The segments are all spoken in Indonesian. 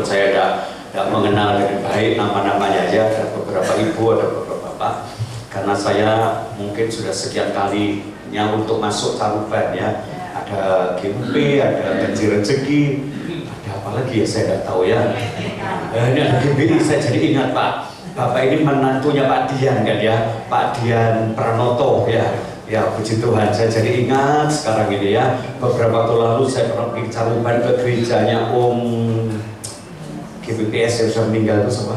saya tidak mengenal dengan baik nama-namanya aja, ada beberapa ibu, ada beberapa bapak. Karena saya mungkin sudah sekian kalinya untuk masuk Caruban ya. Ada GUP, ada Janji Rezeki, ada apa lagi ya saya tidak tahu ya. Ini ada GBI, saya jadi ingat Pak. Bapak ini menantunya Pak Dian kan ya, Pak Dian Pranoto ya. Ya puji Tuhan, saya jadi ingat sekarang ini ya. Beberapa waktu lalu saya pernah pergi Caruban ke gerejanya Om GBPS yang sudah meninggal itu siapa?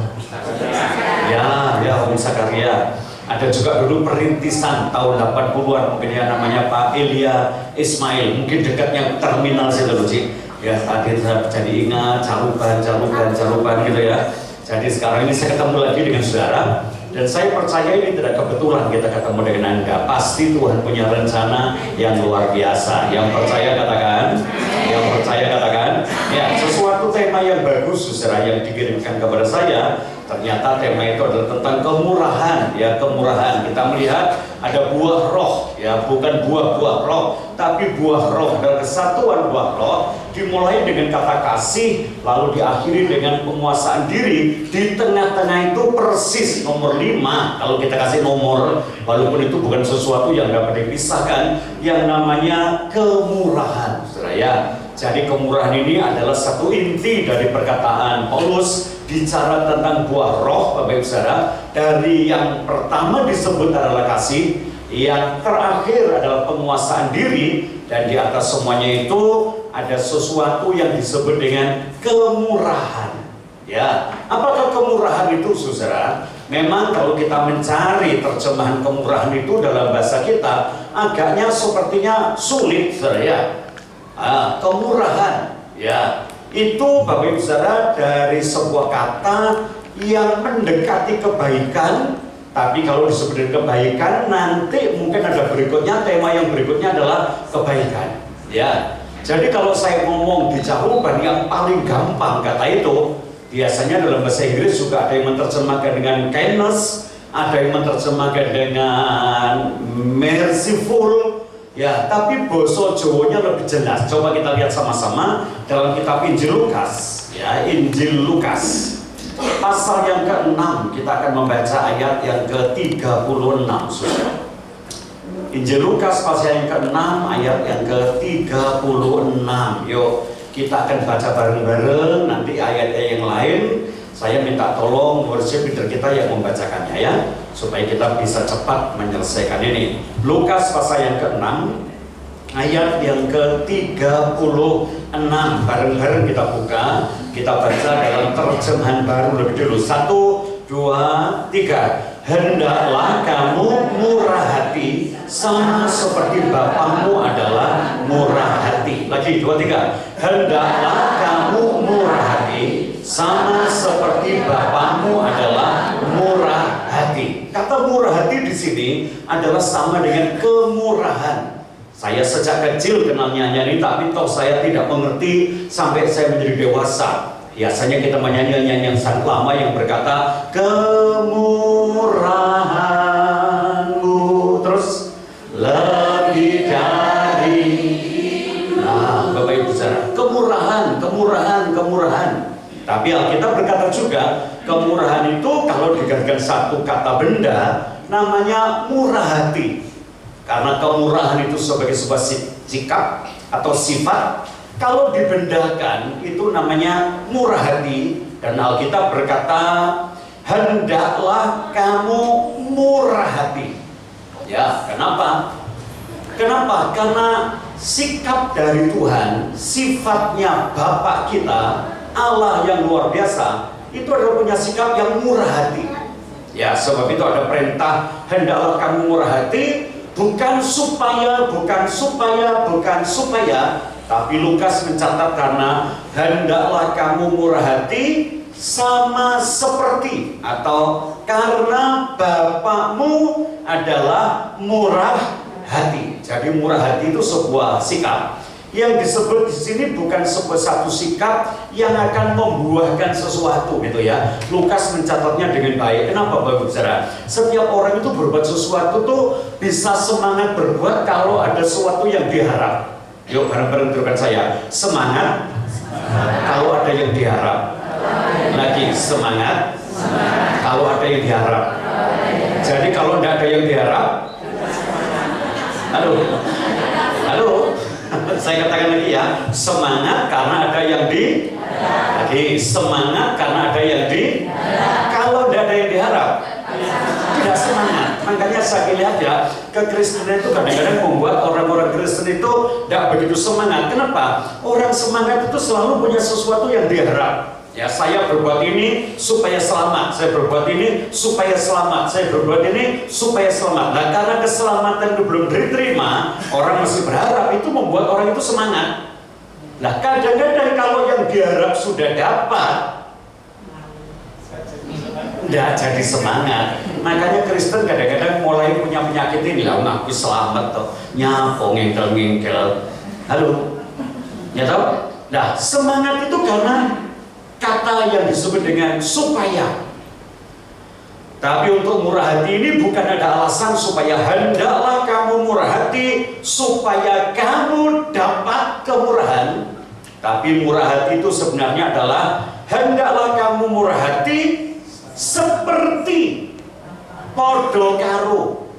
Ya Om Sakaria. Ada juga dulu perintisan tahun 80-an mungkin ya, namanya Pak Elia Ismail, mungkin dekatnya terminal situ loh Cik. Ya tadi saya jadi ingat Caruban gitu ya. Jadi sekarang ini saya ketemu lagi dengan saudara, dan saya percaya ini tidak kebetulan kita ketemu dengan Anda. Pasti Tuhan punya rencana yang luar biasa. Yang percaya katakan, ya sesuatu tema yang bagus saudara yang dikirimkan kepada saya. Ternyata tema itu adalah tentang kemurahan, ya kemurahan. Kita melihat ada buah roh, ya bukan buah-buah roh, tapi buah roh. Dan kesatuan buah roh dimulai dengan kata kasih, lalu diakhiri dengan penguasaan diri. Di tengah-tengah itu persis nomor 5. Kalau kita kasih nomor, walaupun itu bukan sesuatu yang dapat dipisahkan, yang namanya kemurahan, saudara ya. Jadi kemurahan ini adalah satu inti dari perkataan Paulus bicara tentang buah roh, Bapak Ibu Saudara. Dari yang pertama disebut adalah kasih, yang terakhir adalah penguasaan diri, dan di atas semuanya itu ada sesuatu yang disebut dengan kemurahan. Ya, apakah kemurahan itu, Saudara? Memang kalau kita mencari terjemahan kemurahan itu dalam bahasa kita, agaknya sepertinya sulit, Saudara ya. Kemurahan, ya. Itu Bapak Ibu Saudara dari sebuah kata yang mendekati kebaikan, tapi kalau disebut kebaikan nanti mungkin ada berikutnya, tema yang berikutnya adalah kebaikan ya. Jadi kalau saya ngomong di Caruban yang paling gampang kata itu, biasanya dalam bahasa Inggris juga ada yang menerjemahkan dengan kindness, ada yang menerjemahkan dengan merciful. Ya, tapi bahasa Jawanya lebih jelas. Coba kita lihat sama-sama dalam kitab Injil Lukas. Ya, Injil Lukas pasal yang ke-6, kita akan membaca ayat yang ke-36. Injil Lukas pasal yang ke-6 ayat yang ke-36. Yuk, kita akan baca bareng-bareng. Nanti ayatnya yang lain saya minta tolong worship leader kita yang membacakannya ya, supaya kita bisa cepat menyelesaikan ini. Lukas pasal yang ke-6 ayat yang ke-36. Bareng-bareng kita buka, kita baca dalam terjemahan baru lebih dulu. 1, 2, 3. Hendaklah kamu murah hati sama seperti Bapamu adalah murah hati. Lagi 2, 3. Hendaklah kamu murah hati sama seperti Bapamu adalah murah hati. Kata murah hati di sini adalah sama dengan kemurahan. Saya sejak kecil kenal nyanyian ini, tapi toh saya tidak mengerti sampai saya menjadi dewasa. Biasanya kita menyanyi nyanyian sangat lama yang berkata kemurahanmu, terus lebih dari. Nah, Bapak Ibu Saudara, kemurahan. Tapi Alkitab berkata juga, kemurahan itu kalau digantikan satu kata benda, namanya murah hati. Karena kemurahan itu sebagai sebuah sikap atau sifat, kalau dibendakan itu namanya murah hati. Dan Alkitab berkata, hendaklah kamu murah hati. Ya, kenapa? Karena sikap dari Tuhan, sifatnya Bapa kita, Allah yang luar biasa, itu adalah punya sikap yang murah hati. Ya, sebab itu ada perintah hendaklah kamu murah hati, bukan supaya, tapi Lukas mencatat karena hendaklah kamu murah hati sama seperti atau karena Bapamu adalah murah hati. Jadi murah hati itu sebuah sikap. Yang disebut di sini bukan sebuah satu sikap yang akan membuahkan sesuatu gitu ya. Lukas mencatatnya dengan baik. Kenapa Bapak Saudara? Setiap orang itu berbuat sesuatu tuh bisa semangat berbuat kalau ada sesuatu yang diharap. Yuk bareng-bareng teruskan saya. Semangat kalau ada yang diharap. Lagi semangat. Kalau ada yang diharap. Jadi kalau tidak ada yang diharap, halo, saya katakan lagi ya, semangat karena ada yang lagi semangat karena ada yang kalau tidak ada yang diharap, tidak semangat. Makanya saya lihat ya, kekristenan itu kadang-kadang membuat orang-orang Kristen itu tidak begitu semangat. Kenapa? Orang semangat itu selalu punya sesuatu yang diharap. Ya, saya berbuat ini supaya selamat, saya berbuat ini supaya selamat, saya berbuat ini supaya selamat. Nah, karena keselamatan itu belum diterima, orang masih berharap, itu membuat orang itu semangat. Nah, kadang-kadang kalau yang diharap sudah dapat, tidak jadi semangat. Makanya Kristen kadang-kadang mulai punya penyakit ini, lah ngaku selamat tuh, nyapo ngengkel-ngengkel. Halo, ya tahu? Nah, semangat itu karena kata yang disebut dengan supaya. Tapi untuk murah hati ini bukan ada alasan supaya hendaklah kamu murah hati supaya kamu dapat kemurahan. Tapi murah hati itu sebenarnya adalah hendaklah kamu murah hati seperti podo karo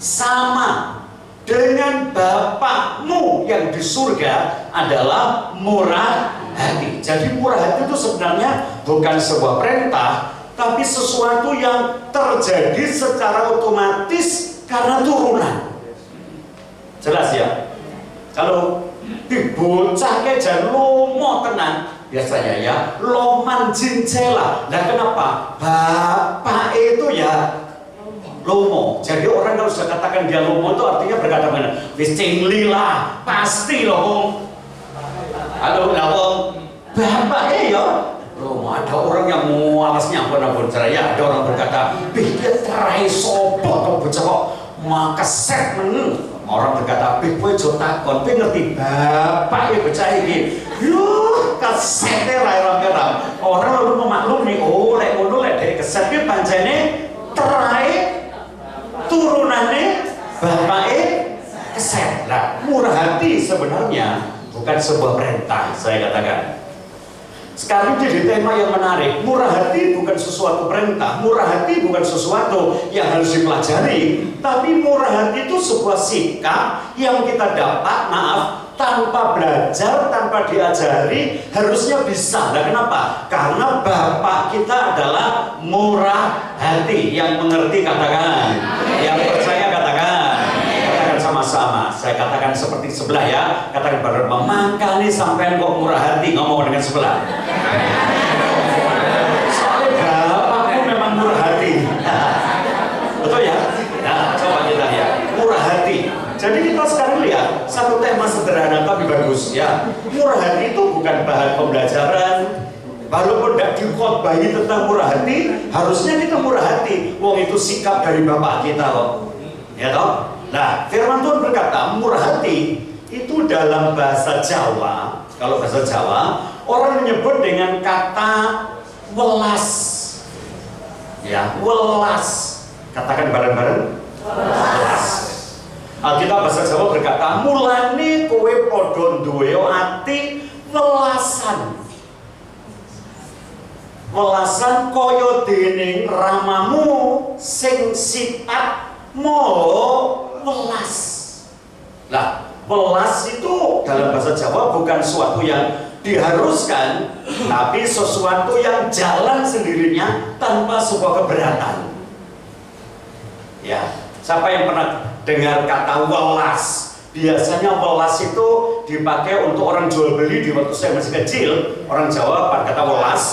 sama dengan Bapakmu yang di surga adalah murah hati. Jadi murah hati itu sebenarnya bukan sebuah perintah, tapi sesuatu yang terjadi secara otomatis karena turunan. Jelas ya? Kalau dibocah kejan lomo tenan, biasanya ya loman jincela. Nah, kenapa? Bapak itu ya lomo. Jadi orang kalau sudah katakan dia lomo itu artinya berkata mana? Wis lila, pasti lomo. Halo, bapaknya ya lomo. Ada orang yang mau alasnya ampun cerai. Ada orang berkata, dia terai sopo atau bocah kok makeset men. Orang berkata, kowe aja takon, kowe ngerti bapaknya bocah iki. Yuh, kesetnya rai-rai. Orang lalu memaklumi, oh lek ngono lek dhek keset ki pancene terai turunannya bapaknya keset. Nah, murah hati sebenarnya bukan sebuah perintah, saya katakan. Sekarang jadi tema yang menarik. Murah hati bukan sesuatu perintah, murah hati bukan sesuatu yang harus dipelajari, tapi murah hati itu sebuah sikap yang kita dapat, tanpa belajar, tanpa diajari, harusnya bisa. Nah, kenapa? Karena Bapak kita adalah murah hati. Yang mengerti katakan, yang percaya katakan. Katakan sama-sama. Saya katakan seperti sebelah ya. Katakan pada makanya sampean kok murah hati, ngomong dengan sebelah. Soalnya Bapakku memang murah hati. Betul ya? Nah, coba kita lihat murah hati. Jadi kita sekarang lihat satu tema sederhana tapi bagus ya. Murah hati itu bukan bahan pembelajaran. Walaupun tidak dikhotbahi tentang murah hati, harusnya kita murah hati. Wong itu sikap dari Bapak kita kok. Ya toh? Nah, firman Tuhan berkata murah hati itu dalam bahasa Jawa. Kalau bahasa Jawa, orang menyebut dengan kata welas. Ya, welas. Katakan bareng-bareng. Welas. Alkitab bahasa Jawa berkata, mulane kowe padha duwe ati welasan. Welasan kaya dening ramamu sing sifat moho welas. Nah, welas itu dalam bahasa Jawa bukan suatu yang diharuskan, tapi sesuatu yang jalan sendirinya tanpa sebuah keberatan. Ya, siapa yang pernah dengar kata welas? Biasanya welas itu dipakai untuk orang jual beli. Di waktu saya masih kecil, orang Jawa pada kata welas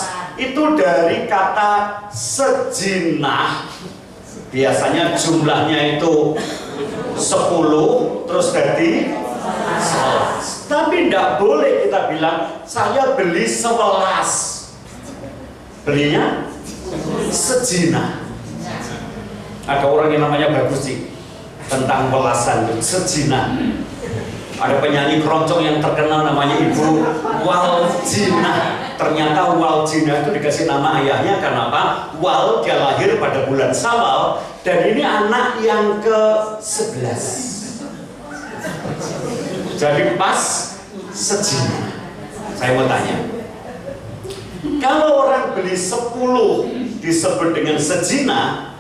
itu dari kata sejinah. Biasanya jumlahnya itu 10 terus jadi 11. Tapi tidak boleh kita bilang saya beli 11. Belinya sejinah. Ada orang yang namanya bagus sih tentang welasan, sejinah. Ada penyanyi keroncong yang terkenal namanya Ibu Waljina. Ternyata Waljina itu dikasih nama ayahnya karena apa? Wal, dia lahir pada bulan Syawal, dan ini anak yang ke-11. Jadi pas sejinah. Saya mau tanya, Kalau orang beli 10 disebut dengan sejina,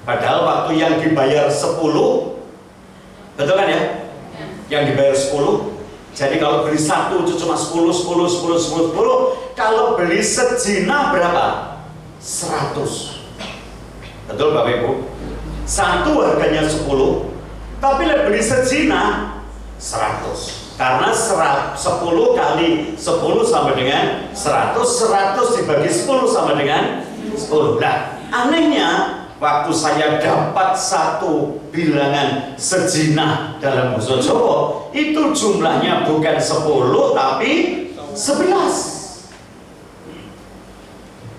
padahal waktu yang dibayar 10, betul kan ya? Yang dibayar 10. Jadi kalau beli 1 itu cuma 10. Kalau beli sejina berapa? 100. Betul Bapak Ibu? 1 harganya 10, tapi beli sejina 100. Karena 10 kali 10 sama dengan 100. 100 dibagi 10 sama dengan 10. Nah, anehnya waktu saya dapat satu bilangan sejina dalam bahasa Jawa, itu jumlahnya bukan 10 tapi 11.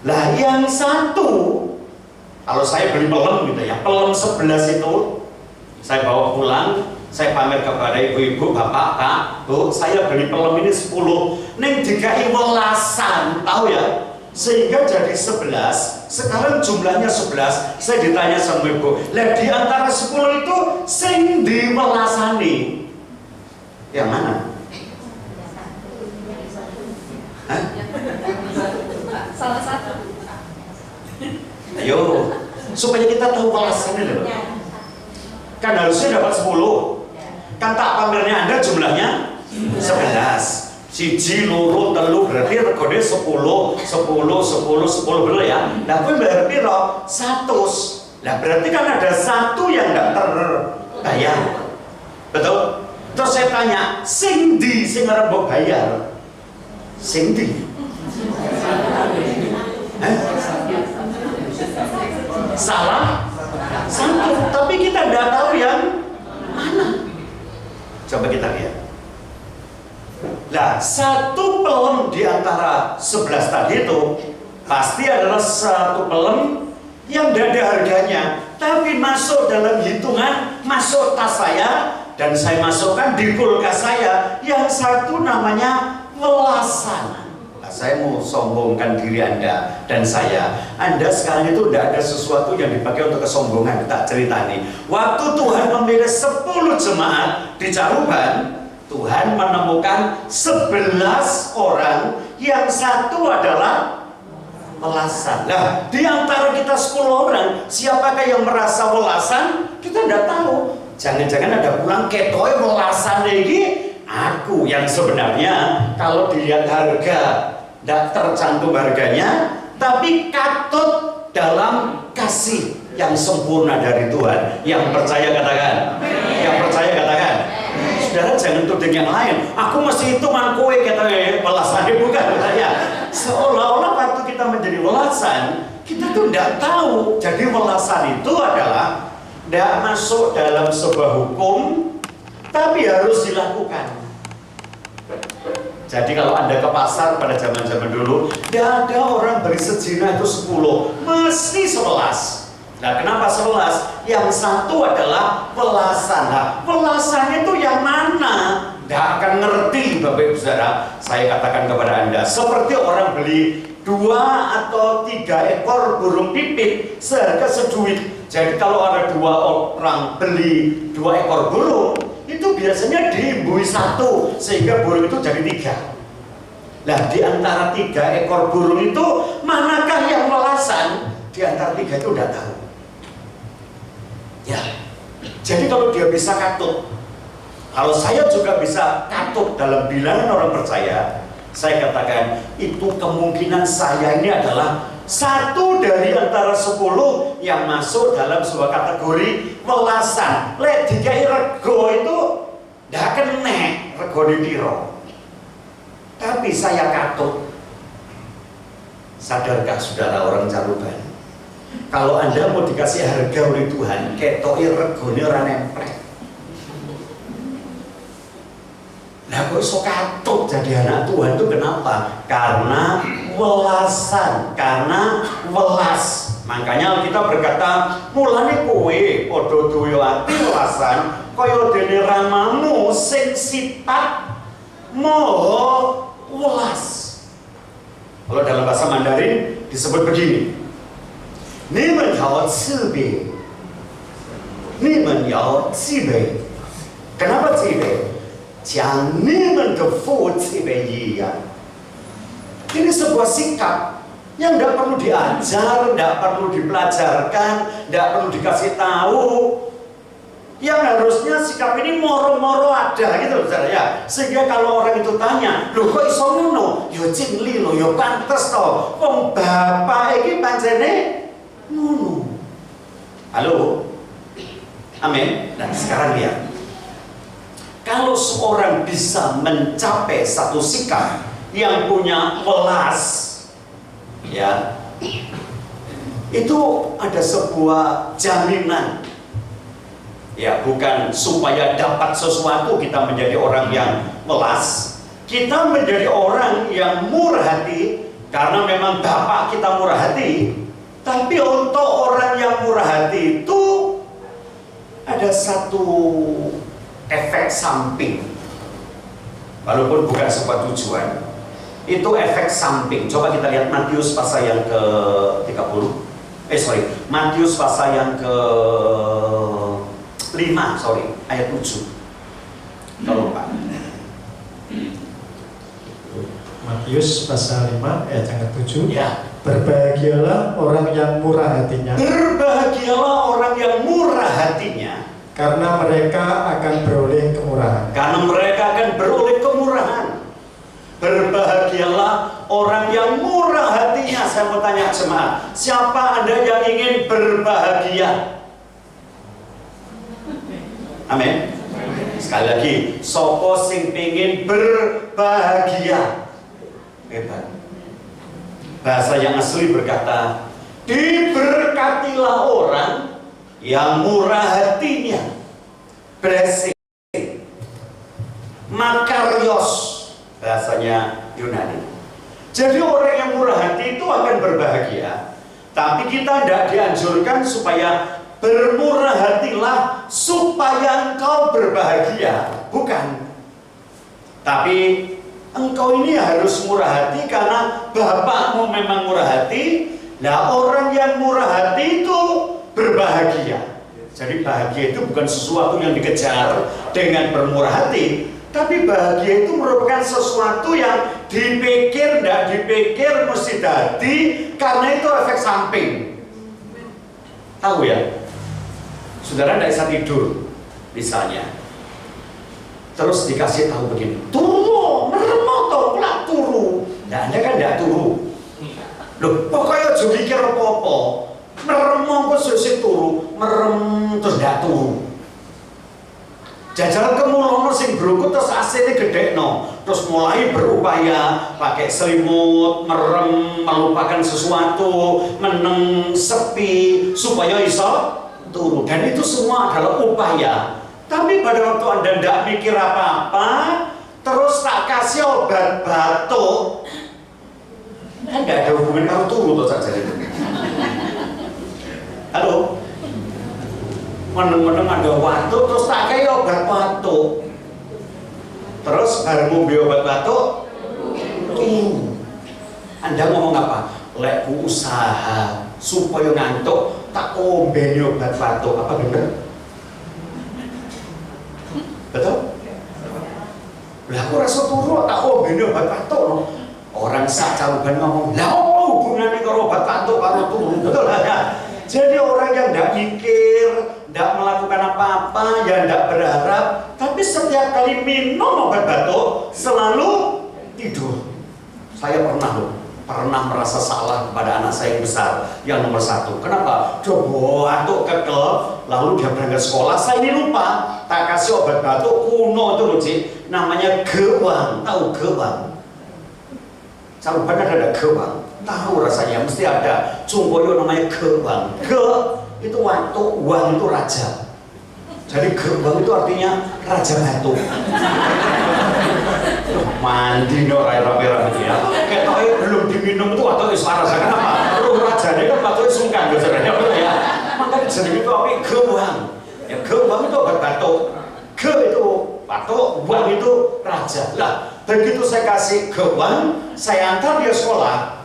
Lah yang satu, kalau saya beli pelem gitu ya, pelem 11 itu saya bawa pulang, saya pamer kepada ibu-ibu, bapak, kak, bu, saya beli pelem ini 10, neng dikai welasan, tahu ya? Sehingga jadi 11, sekarang jumlahnya 11. Saya ditanya sama ibu, lah di antara 10 itu sing di welasani yang mana? Hah? Salah satu. Ayo, supaya kita tahu welasannya loh. Kan harusnya dapat 10. Kan tak pamernya Anda jumlahnya 11. Siji, loro, telu, berarti regane 10, bener ya? Nah, gue bayar piro? 100. Nah, berarti kan ada satu yang nggak terbayar. Betul? Terus saya tanya, sing di sing arep mbok bayar? Sing di? Salah satu, tapi kita nggak tahu yang mana. Coba kita lihat. Nah, satu pelem di antara 11 tadi itu pasti adalah satu pelem yang tidak ada harganya, tapi masuk dalam hitungan, masuk tas saya, dan saya masukkan di kulkas saya. Yang satu namanya welasan. Nah, saya mau sombongkan diri Anda dan saya. Anda sekarang itu tidak ada sesuatu yang dipakai untuk kesombongan. Tak cerita nih. Waktu Tuhan memilih 10 jemaat di Caruban, Tuhan menemukan 11 orang, yang satu adalah welasan. Nah, di antara kita 10 orang, siapakah yang merasa welasan? Kita tidak tahu. Jangan-jangan ada pulang ketoy welasan lagi. Aku yang sebenarnya kalau dilihat harga tidak tercantum harganya, tapi katut dalam kasih yang sempurna dari Tuhan. Yang percaya katakan. Yang percaya katakan. Saudara jangan tuding yang lain. Aku mesti hitungan kowe katanya welasan, bukan saya. Seolah-olah waktu kita menjadi welasan, kita tuh tidak tahu. Jadi welasan itu adalah tidak masuk dalam sebuah hukum, tapi harus dilakukan. Jadi kalau Anda ke pasar pada zaman-zaman dulu, tidak ada orang beri sejina itu 10, mesti 11. Nah, kenapa 11? Yang satu adalah welasan. Nah, welasan itu yang mana? Tidak akan ngerti Bapak Ibu Saudara. Saya katakan kepada Anda, seperti orang beli 2 atau 3 ekor burung pipit seharga seduit. Jadi kalau ada 2 orang beli 2 ekor burung, itu biasanya diimbui 1 sehingga burung itu jadi 3. Nah, di antara 3 ekor burung itu manakah yang welasan? Di antara 3 itu udah tahu. Ya, jadi kalau dia bisa katut, kalau saya juga bisa katut dalam bilangan orang percaya, saya katakan itu kemungkinan saya ini adalah satu dari antara 10 yang masuk dalam sebuah kategori welasan. Lek dikai rego itu ndak kena rego dipiro. Tapi saya katut. Sadarkah saudara orang Caruban? Kalau Anda mau dikasih harga oleh Tuhan, ketoke regone ora nempel. Nah, kok iso katut jadi anak Tuhan itu kenapa? Karena welasan, karena welas. Makanya kita berkata, mulane kowe padha duwe ati welasan kaya dene ramamu sing sifat moho welas. Kalau dalam bahasa Mandarin disebut begini. 你们要慈悲，你们要慈悲。Kenapa 慈悲？像你们的父慈悲一样。Ini sebuah sikap Yang tidak perlu diajar, tidak perlu dipelajarkan, tidak perlu dikasih tahu. Yang harusnya sikap ini moro-moro ada gitu saudara ya. Sehingga kalau orang itu tanya, loh kok iso ngono? Yo cingli lo, yo pantes to. Wong bapak iki pancene ngono. Halo? Amin. Nah sekarang lihat. Kalau seorang bisa mencapai satu sikap yang punya welas, ya, itu ada sebuah jaminan. Ya, bukan supaya dapat sesuatu kita menjadi orang yang welas. Kita menjadi orang yang murah hati karena memang Bapak kita murah hati. Tapi untuk orang yang murah hati itu ada satu efek samping. Walaupun bukan sebuah tujuan, itu efek samping. Coba kita lihat Matius pasal yang ke-30. Matius pasal yang ke-5, ayat 7. Tolong Pak. Matius pasal 5 ayat yang ke-7. Ya. Berbahagialah orang yang murah hatinya. Berbahagialah orang yang murah hatinya. Karena mereka akan beroleh kemurahan. Karena mereka akan beroleh kemurahan. Berbahagialah orang yang murah hatinya. Saya mau tanya jemaat, siapa Anda yang ingin berbahagia? Amin. Sekali lagi, sopo sing pingin berbahagia. Hebat. Bahasa yang asli berkata, diberkatilah orang yang murah hatinya. Blessing. Makarios, bahasanya Yunani. Jadi orang yang murah hati itu akan berbahagia. Tapi kita tidak dianjurkan supaya bermurah hatilah supaya engkau berbahagia. Bukan. Tapi engkau ini harus murah hati karena bapakmu memang murah hati. Nah, orang yang murah hati itu berbahagia. Jadi bahagia itu bukan sesuatu yang dikejar dengan bermurah hati, tapi bahagia itu merupakan sesuatu yang dipikir, tidak dipikir mesti jadi, karena itu efek samping. Tahu ya? Saudara tidak bisa tidur, misalnya, terus dikasih tahu begini, turu, meremot toh, pelak turu. Nah, Anda kan tidak turu. Loh, pokoknya juga mikir apa-apa. Merem kok sesuk turu, merem terus ndak turu. Jajaran kemulono sing brukut terus AC-ne gedekno, terus mulai berupaya pakai selimut, merem, melupakan sesuatu, meneng, sepi supaya iso turu. Dan itu semua adalah upaya. Tapi pada waktu Anda ndak mikir apa-apa, terus tak kasih obat batuk, kan nggak ada hubungan kalau turu tuh saja itu. Halo, meneng-meneng ada batuk, terus tak kayak obat batuk. Terus baru ngombe obat batuk, Anda ngomong apa? Lekku usaha supaya ngantuk, tak ngombe obat batuk. Apa bener? Betul? Lah aku rasa turu tak ngombe obat batuk no. Orang sak caruban ngomong, lah apa hubungannya karo obat batuk karo turu? Betul ya? Jadi orang yang tidak mikir, tidak melakukan apa-apa, yang tidak berharap, tapi setiap kali minum obat batuk selalu tidur. Saya pernah merasa salah kepada anak saya yang besar, yang nomor 1. Kenapa? Coba batuk kekel, lalu dia berangkat sekolah. Saya ini lupa, tak kasih obat batuk kuno itu loh, Cik. Namanya gewang, tahu gewang? Caruban ada gewang. Tahu rasanya, mesti ada cungkoyo namanya gewang. Ge itu waktu, wang itu raja. Jadi gewang itu artinya raja batu. Mandi no rame-rame gitu ya. Kayak belum diminum itu waktu itu suara saya kenapa? Ruh rajanya kan waktu itu sungkan biasanya ya. Makanya jadi itu apa? Gewang. Ya gewang itu obat batuk. Ge itu batuk, wang itu raja. Lah begitu saya kasih gewang, saya antar dia sekolah.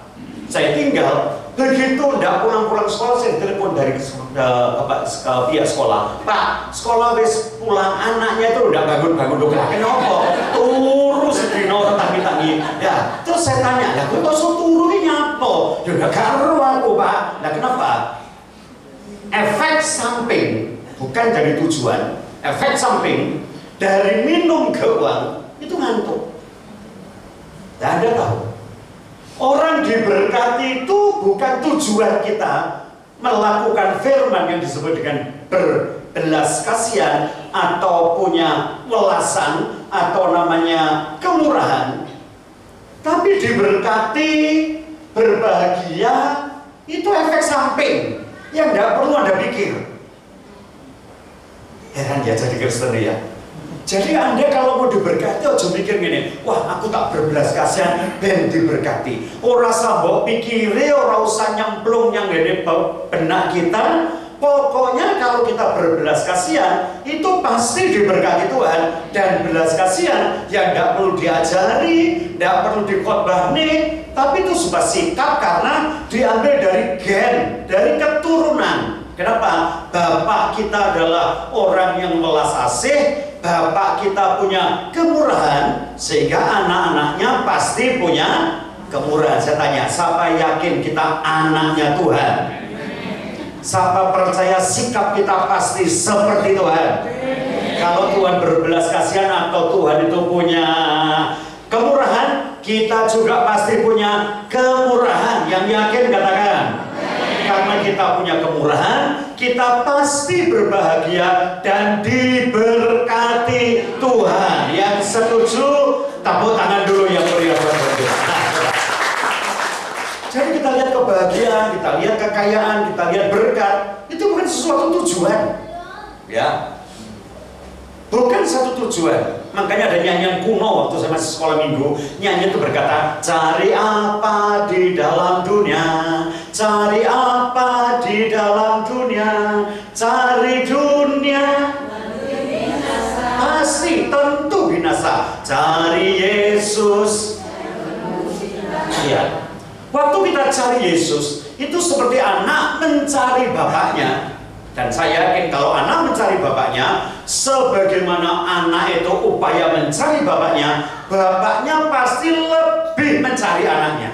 Saya tinggal, begitu tidak pulang-pulang sekolah, saya telepon dari ke pihak sekolah, Pak, sekolah wis pulang, anaknya itu udah bangun-bangun dong, kenapa? Turu sedino tangi-tangi. Ya, terus saya tanya, lah kok iso turu ki nyapa? Ya udah karo aku, Pak. Lah kenapa? Efek samping bukan dari tujuan. Efek samping dari minum gawang itu ngantuk. Tidak ada tahu. Orang diberkati itu bukan tujuan kita melakukan firman yang disebut dengan berbelas kasihan atau punya welasan atau namanya kemurahan. Tapi diberkati, berbahagia, itu efek samping yang tidak perlu Anda pikir. Heran ya jadi Kristen ya. Jadi Anda kalau mau diberkati, aja mikir gini, wah aku tak berbelas kasihan, ben diberkati. Ora sambok pikire, ora usah nyemplung yang gini benak kita. Pokoknya kalau kita berbelas kasihan, itu pasti diberkati Tuhan. Dan belas kasihan yang tidak perlu diajari, tidak perlu dikhotbahni, tapi itu sebuah sikap karena diambil dari gen, dari keturunan. Kenapa? Bapak kita adalah orang yang welas asih, Bapak kita punya kemurahan, sehingga anak-anaknya pasti punya kemurahan. Saya tanya, siapa yakin kita anaknya Tuhan? Siapa percaya sikap kita pasti seperti Tuhan? Kalau Tuhan berbelas kasihan atau Tuhan itu punya kemurahan, kita juga pasti punya kemurahan. Yang yakin katakan. Karena kita punya kemurahan, kita pasti berbahagia dan diberkati Tuhan. Yang setuju, tepuk tangan dulu yang meriah buat Tuhan. Jadi kita lihat kebahagiaan, kita lihat kekayaan, kita lihat berkat, itu bukan sesuatu tujuan. Ya, bukan satu tujuan. Makanya ada nyanyian kuno waktu saya masih sekolah minggu. Nyanyian itu berkata, cari apa di dalam dunia, cari apa di dalam dunia, cari dunia pasti tentu binasa. Cari Yesus. Ya, waktu kita cari Yesus itu seperti anak mencari bapaknya. Dan saya yakin kalau anak mencari bapaknya, sebagaimana anak itu upaya mencari bapaknya, bapaknya pasti lebih mencari anaknya.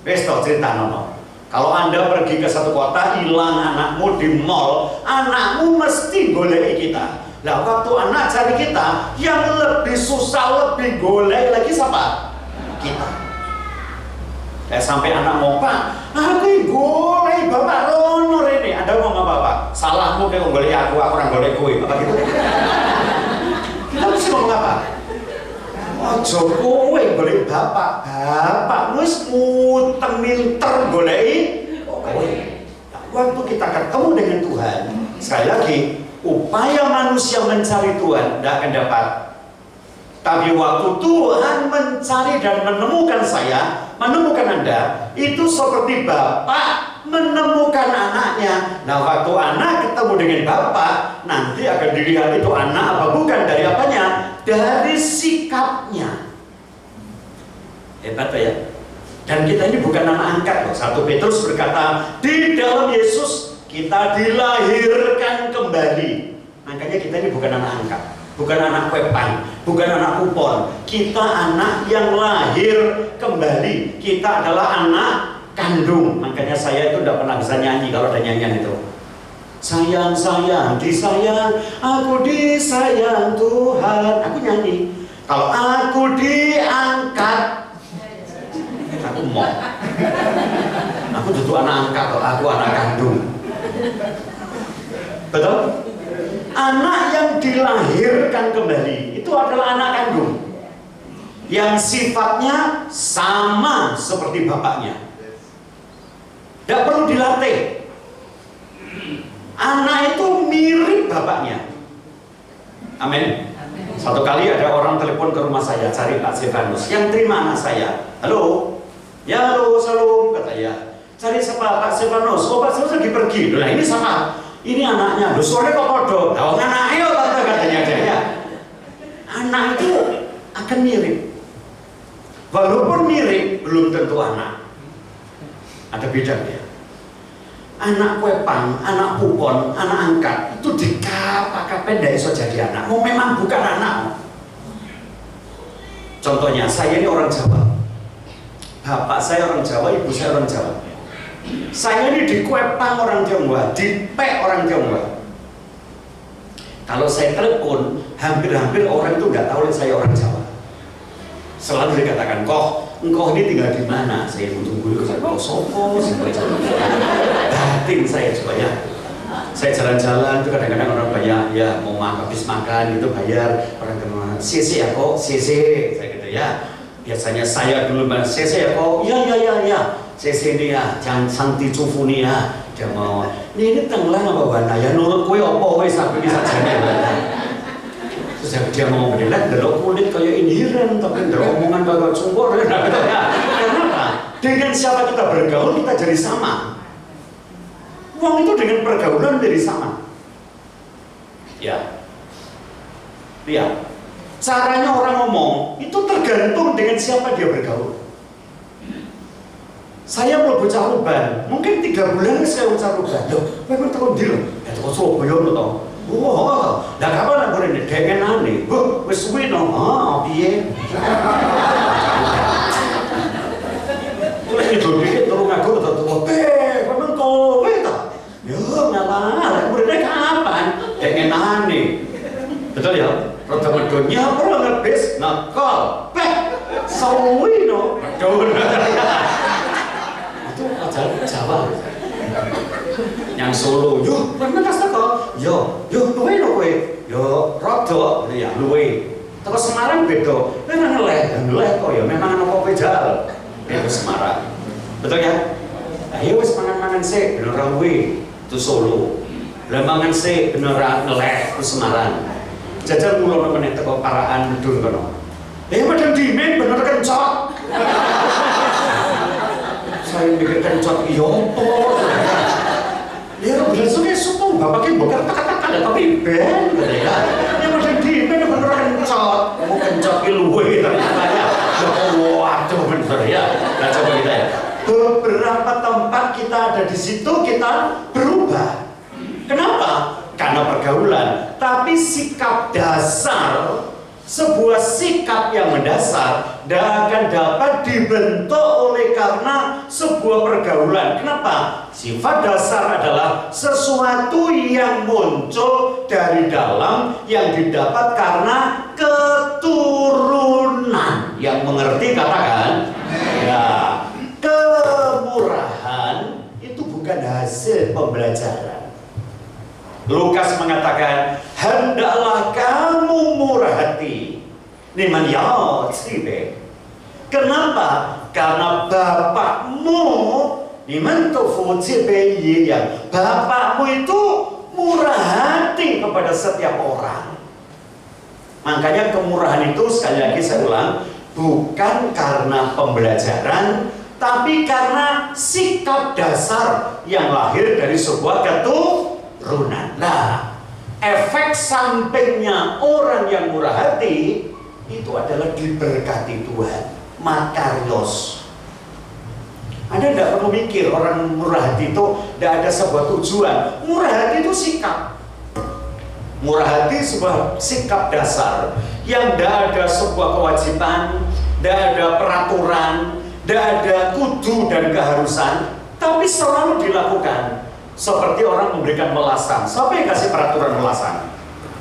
Wes tau cerita nono. Kalau Anda pergi ke satu kota, hilang anakmu di mall, anakmu mesti golek kita. Nah, waktu anak cari kita, yang lebih susah, lebih golek lagi siapa? Kita. Sampai anak mau, Pak, aku golek bapak rono ini. Anda mau apa Pak? Salahmu kayak golek aku orang golek kowe. Apa gitu? Kita mesti ngomong apa? Ojo kowe golek bapak wis muteng minter goleki kowe. Waktu kita ketemu dengan Tuhan, sekali lagi, upaya manusia mencari Tuhan tidak akan dapat. Tapi waktu Tuhan mencari dan menemukan saya, menemukan Anda, itu seperti Bapak menemukan anaknya. Nah, waktu anak ketemu dengan Bapak, nanti akan dilihat itu anak apa bukan, dari apanya? Dari sikapnya. Hebat ya. Dan kita ini bukan anak angkat loh. 1 Petrus berkata, di dalam Yesus kita dilahirkan kembali. Makanya kita ini bukan anak angkat, bukan anak wepan, bukan anak kupon. Kita anak yang lahir kembali. Kita adalah anak kandung. Makanya saya itu tidak pernah bisa nyanyi kalau ada nyanyian itu. Sayang, sayang, disayang, aku disayang Tuhan. Aku nyanyi. Kalau aku diangkat, aku mau. Aku duduk anak angkat, aku anak kandung. Betul? Anak yang dilahirkan kembali itu adalah anak kandung yang sifatnya sama seperti bapaknya. Tidak perlu dilatih. Anak itu mirip bapaknya. Amin. Satu kali ada orang telepon ke rumah saya, cari Pak Stefanus yang terima anak saya. Halo, ya halo, salam, kata ya. Cari siapa? Pak Stefanus. Oh, Pak Stefanus lagi pergi. Nah, ini sama. Ini anaknya, lu suaranya kok podo? Nah, anaknya tante katanya dia. Anak itu akan mirip. Walaupun mirip, belum tentu anak. Ada bedanya. anak kwepang, anak pupon, anak angkat itu dikapa-kapen ndak iso jadi anak. Mau memang bukan anak. Contohnya, saya ini orang Jawa. Bapak saya orang Jawa, ibu saya orang Jawa. Saya ini dikwepang orang Tionghoa, dipek orang Tionghoa. Kalau saya telepon, hampir-hampir orang itu nggak tahu saya orang Jawa. Selalu dikatakan, "Kok, engkau ini tinggal di mana?" Saya tunggu dulu, saya sopo, batin saya coba ya. Saya jalan-jalan, itu kadang-kadang orang banyak, ya mau habis makan itu bayar, orang kemana, "CC ya kok, CC," saya gitu ya. Biasanya saya dulu bilang, "CC ya kok, ya, CC ini ya, jangan santi cufu nih ya." Dia mau, ini tenggelam apa wana ya, nurut kue opo kue sampai bisa jadi. Terus dia mau berilat, delok kulit kayak inhiran, tapi delok omongan kagak sungguh, gitu ya. Kenapa? Dengan siapa kita bergaul kita jadi sama. Uang itu dengan pergaulan jadi sama. Ya, lihat. Caranya orang ngomong itu tergantung dengan siapa dia bergaul. Saya mau bocah ruban, mungkin 3 bulan saya bocah ruban. Loh, memang tahun dia loh. Ya tuh Surabaya lo tau. Wah, dah kapan nak boleh nih? Dengan aneh. Wes suwi no. Piye? Terus itu dikit turun aku tuh. Memang kau beta. Ya ngalah, boleh kapan? Dengan aneh. Betul ya? Rada medonya pernah ngebis, nakal. Sawi no. Betul. Itu ajaran Jawa. Yang Solo, yo, mana tas teko? Yo, luwe lo kowe. Yo, rada ya luwe. Teko Semarang beda. Ngeleh kok ya memang ana kopi jal. Itu Semarang. Betul ya? Ayo wis mangan-mangan sik bener luwe. Itu Solo. Lah mangan sik bener ngeleh itu Semarang. Jajal mulo meneh teko Paraan Medun kono. Madang dimen bener kencot. Saya mikir kencot iya opo. Ya bener suke supung bapaknya bukan tak-tak tapi ben gitu ya. Ya madang dimen bener kencot. Mau kencot ki luwe ternyata ya. Waduh bener ya. Nah coba kita ya. Beberapa tempat kita ada di situ kita berubah. Kenapa? Karena pergaulan, tapi sikap dasar, sebuah sikap yang mendasar tidak akan dapat dibentuk oleh karena sebuah pergaulan. Kenapa? Sifat dasar adalah sesuatu yang muncul dari dalam yang didapat karena keturunan. Yang mengerti katakan, ya, kemurahan itu bukan hasil pembelajaran. Lukas mengatakan, hendaklah kamu murah hati. Niman yatsibe. Kenapa? Karena bapakmu niman tofujibe yang bapakmu itu murah hati kepada setiap orang. Makanya kemurahan itu sekali lagi saya ulang, bukan karena pembelajaran, tapi karena sikap dasar yang lahir dari sebuah keturunan. Nah, efek sampingnya orang yang murah hati itu adalah diberkati Tuhan. Makarios. Anda tidak perlu mikir orang murah hati itu tidak ada sebuah tujuan. Murah hati itu sikap. Murah hati sebuah sikap dasar yang tidak ada sebuah kewajiban, tidak ada peraturan, tidak ada kudu dan keharusan, tapi selalu dilakukan. Seperti orang memberikan melasan. Siapa yang kasih peraturan melasan?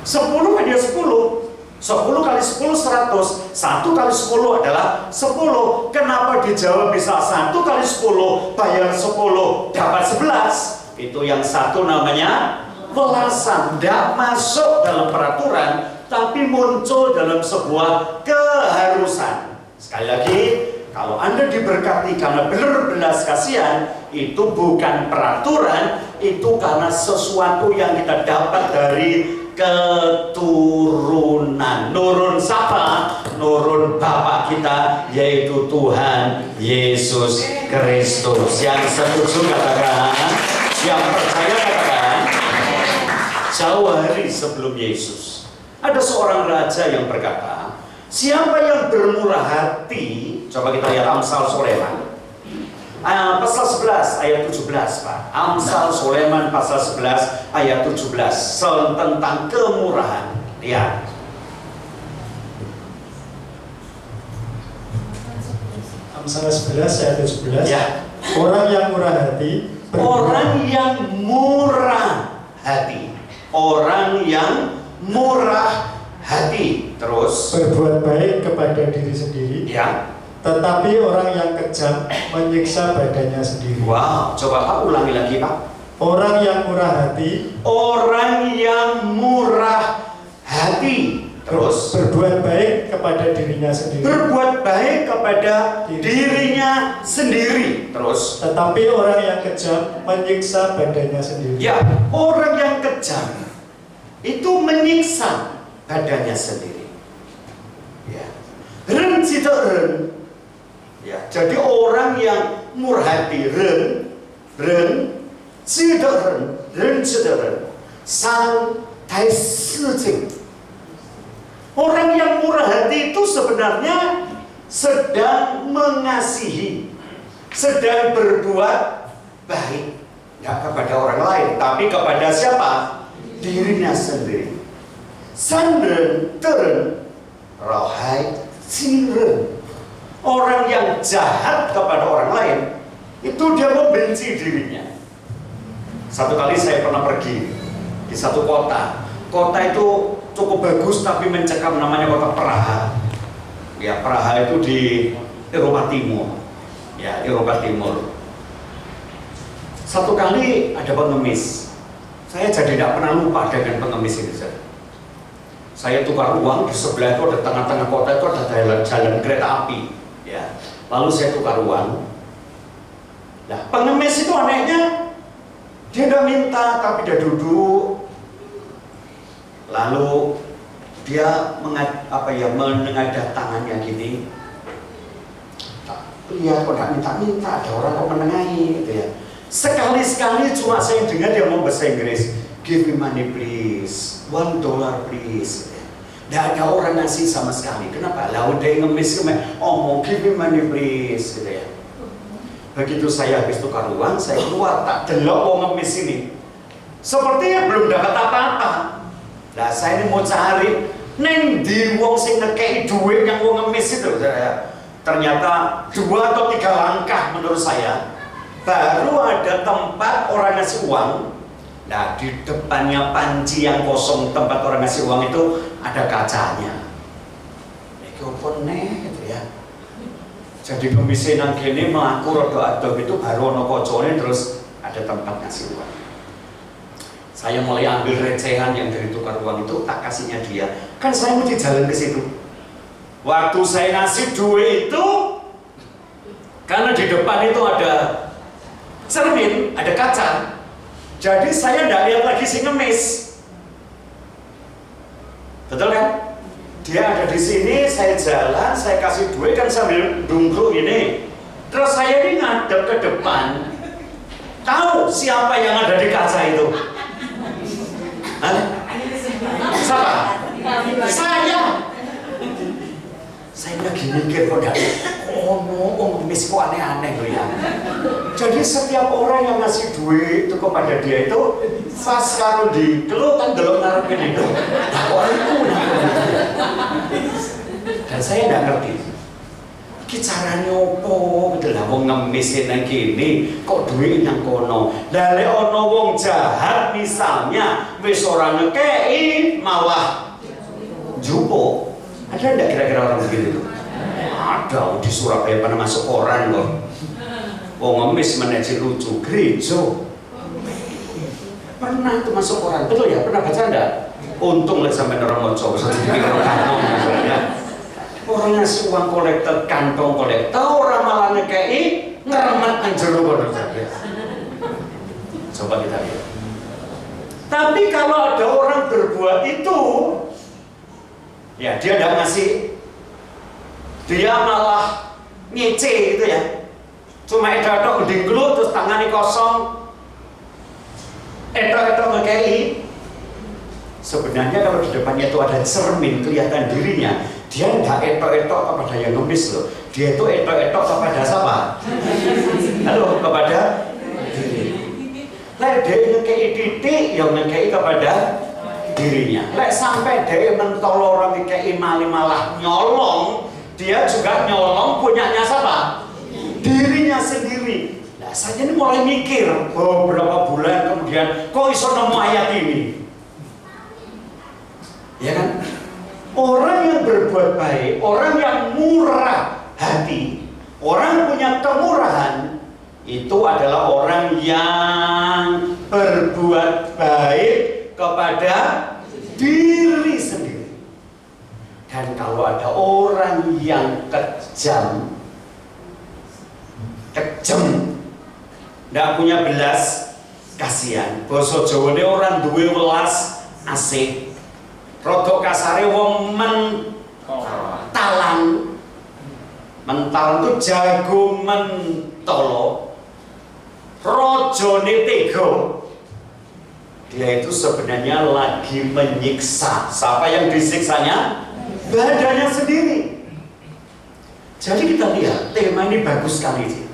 10 hadiah 10. 10 kali 10 100. 1 kali 10 adalah 10. Kenapa dijawab bisa 1 kali 10 bayar 10 dapat 11? Itu yang satu namanya melasan. Tidak masuk dalam peraturan, tapi muncul dalam sebuah keharusan. Sekali lagi, kalau Anda diberkati karena berbelas kasihan, itu bukan peraturan, itu karena sesuatu yang kita dapat dari keturunan. Nurun siapa? Nurun Bapa kita, yaitu Tuhan Yesus Kristus. Yang setuju katakan, yang percaya katakan. Jauh hari sebelum Yesus, ada seorang raja yang berkata, siapa yang bermurah hati, coba kita lihat Amsal Soleman. Pasal 11 ayat 17, Pak. Amsal Sulaiman pasal 11 ayat 17 tentang kemurahan. Ya. Amsal 11 ayat 17. Ya. Orang yang murah hati. Orang yang murah hati. Orang yang murah hati. Terus Berbuat baik kepada diri sendiri. ya. Tetapi orang yang kejam menyiksa badannya sendiri. Wow, coba Pak ulangi lagi, Pak. Orang yang murah hati. Orang yang murah hati. Terus berbuat baik kepada dirinya sendiri. berbuat baik kepada dirinya sendiri. Terus Tetapi orang yang kejam menyiksa badannya sendiri. ya, orang yang kejam itu menyiksa badannya sendiri. Ya. Ren cita ren. Ya, jadi orang yang murah hati ren cita ren cita ren sang tai si jing. Orang yang murah hati itu sebenarnya sedang mengasihi, sedang berbuat baik, tidak kepada orang lain, tapi kepada siapa? Dirinya sendiri. Sanren teren rohai ciren. Orang yang jahat kepada orang lain itu dia membenci dirinya. Satu kali saya pernah pergi di satu kota. Kota itu cukup bagus tapi mencekam, namanya kota Praha. Ya, Praha itu di Eropa Timur. Ya, Eropa Timur. Satu kali ada pengemis. Saya jadi tidak pernah lupa dengan pengemis ini. Saya tukar uang, di sebelah itu ada tengah-tengah kota itu ada jalan kereta api. Ya, lalu saya tukar uang. Nah, pengemis itu anehnya dia tidak minta tapi dia duduk. Lalu dia menengadah tangannya gini. Lihat kok tidak minta-minta, ada orang kok menengahi gitu ya. Sekali-sekali cuma saya dengar dia ngomong bahasa Inggris, give me money please, $1 please. Tidak ada orang ngasih sama sekali. Kenapa? Lalu dia ngemis, ngomong give me money please gitu ya. Begitu saya habis tukar uang, saya keluar, tak delok wong ngemis ini. Sepertinya belum dapat apa-apa. Nah, saya ini mau cari neng di wong sing ngekei duit yang wong ngemis itu. Ternyata 2 atau 3 langkah menurut saya baru ada tempat orang ngasih uang. Nah, di depannya panci yang kosong tempat orang ngasih uang itu ada kacanya. Iki opo neh gitu ya. Jadi ngemis nang kene mlaku rada adoh itu baru ono kocone terus ada tempat ngasih uang. Saya mulai ambil recehan yang dari tukar uang itu, tak kasihnya dia. Kan saya mesti jalan ke situ. Waktu saya ngasih duit itu, karena di depan itu ada cermin, ada kaca. Jadi saya tidak lihat lagi si ngemis. Betul kan? Dia ada di sini, saya jalan, saya kasih duit kan sambil dungkruk ini. Terus saya ini ngadep ke depan. Tahu siapa yang ada di kaca itu? Hah? Siapa? Saya lagi mikir kok ngemis kok aneh-aneh loh ya. Jadi setiap orang yang ngasih duit itu kepada dia itu pas karo di kelu kan delok ngarepin itu. Nah, kok aku dan saya tidak ngerti. Iki carane opo gitu lah wong ngemis nang kene kok duit nang kono. Lah lek ana wong jahat misalnya wis ora ngekei malah jupo. Ada enggak kira-kira orang begitu? Ada di Surabaya pernah masuk koran kok. Wong ngemis meneji lucu gereja. Pernah itu masuk koran. Betul ya? Pernah baca enggak? Untung lek sampai orang moco sedikit orang kantong misalnya. Orang ngasih uang kolektor, kantong kolektor, orang malah ngekei, ngeremet nang jero kono saja. Coba kita lihat. Tapi kalau ada orang berbuat itu, ya dia tidak ngasih, dia malah ngece gitu ya. Cuma edo-edo geding gelu terus tangannya kosong, edo-edo ngekei. Sebenarnya kalau di depannya itu ada cermin kelihatan dirinya, Dia nggak etok-etok kepada yang ngemis loh. Dia itu etok-etok kepada siapa? Halo, kepada diri. Lek dia ngekei titik, yang ngekei kepada dirinya. Lek sampai dia mentolo orang ngekei malah nyolong, dia juga nyolong punyanya siapa? Dirinya sendiri. Nah, saya ini mulai mikir beberapa bulan kemudian, kok iso nemu ayat ini? Ya kan? Orang yang berbuat baik, orang yang murah hati, orang punya kemurahan, itu adalah orang yang berbuat baik kepada diri sendiri. Dan kalau ada orang yang kejam, tidak punya belas kasihan. Basa Jawane orang duwe welas asih. Rodok kasare wong mentalan. Mentalan itu jago mentolo. Rojone tego. Dia itu sebenarnya lagi menyiksa. Siapa yang disiksanya? Badannya sendiri. Jadi kita lihat tema ini bagus sekali sih.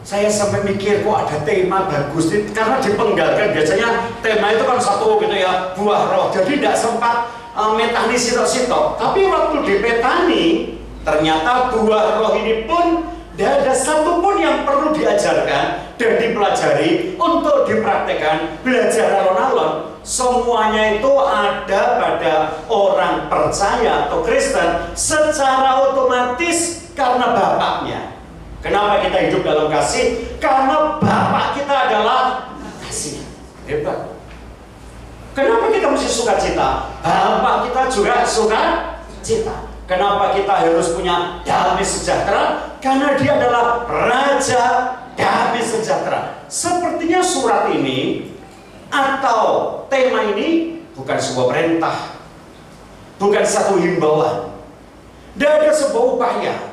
Saya sampai mikir kok ada tema bagus nih, karena dipenggalkan biasanya tema itu kan satu gitu ya, buah roh. Jadi tidak sempat metani sitok-sitok. Tapi waktu dipetani, ternyata buah roh ini pun tidak ada satupun yang perlu diajarkan dan dipelajari untuk dipraktekkan, belajar alon-alon. Semuanya itu ada pada orang percaya atau Kristen secara otomatis karena bapaknya. Kenapa kita hidup dalam kasih? Karena Bapak kita adalah kasih. Hebat. Kenapa kita mesti suka cita? Bapak kita juga suka cita. Kenapa kita harus punya damai sejahtera? Karena dia adalah Raja damai sejahtera. Sepertinya surat ini atau tema ini bukan sebuah perintah, bukan satu himbauan. Tidak ada sebuah upaya.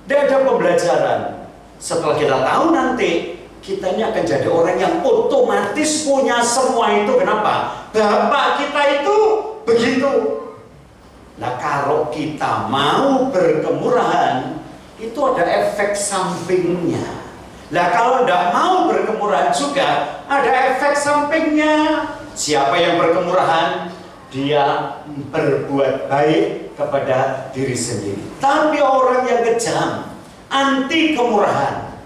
Tidak ada pembelajaran. Setelah kita tahu nanti, kita ini akan jadi orang yang otomatis punya semua itu. Kenapa? Bapak kita itu begitu. Nah, kalau kita mau berkemurahan, itu ada efek sampingnya. Nah, kalau tidak mau berkemurahan juga, ada efek sampingnya. Siapa yang berkemurahan? Dia berbuat baik kepada diri sendiri. Tapi orang yang kejam, anti kemurahan,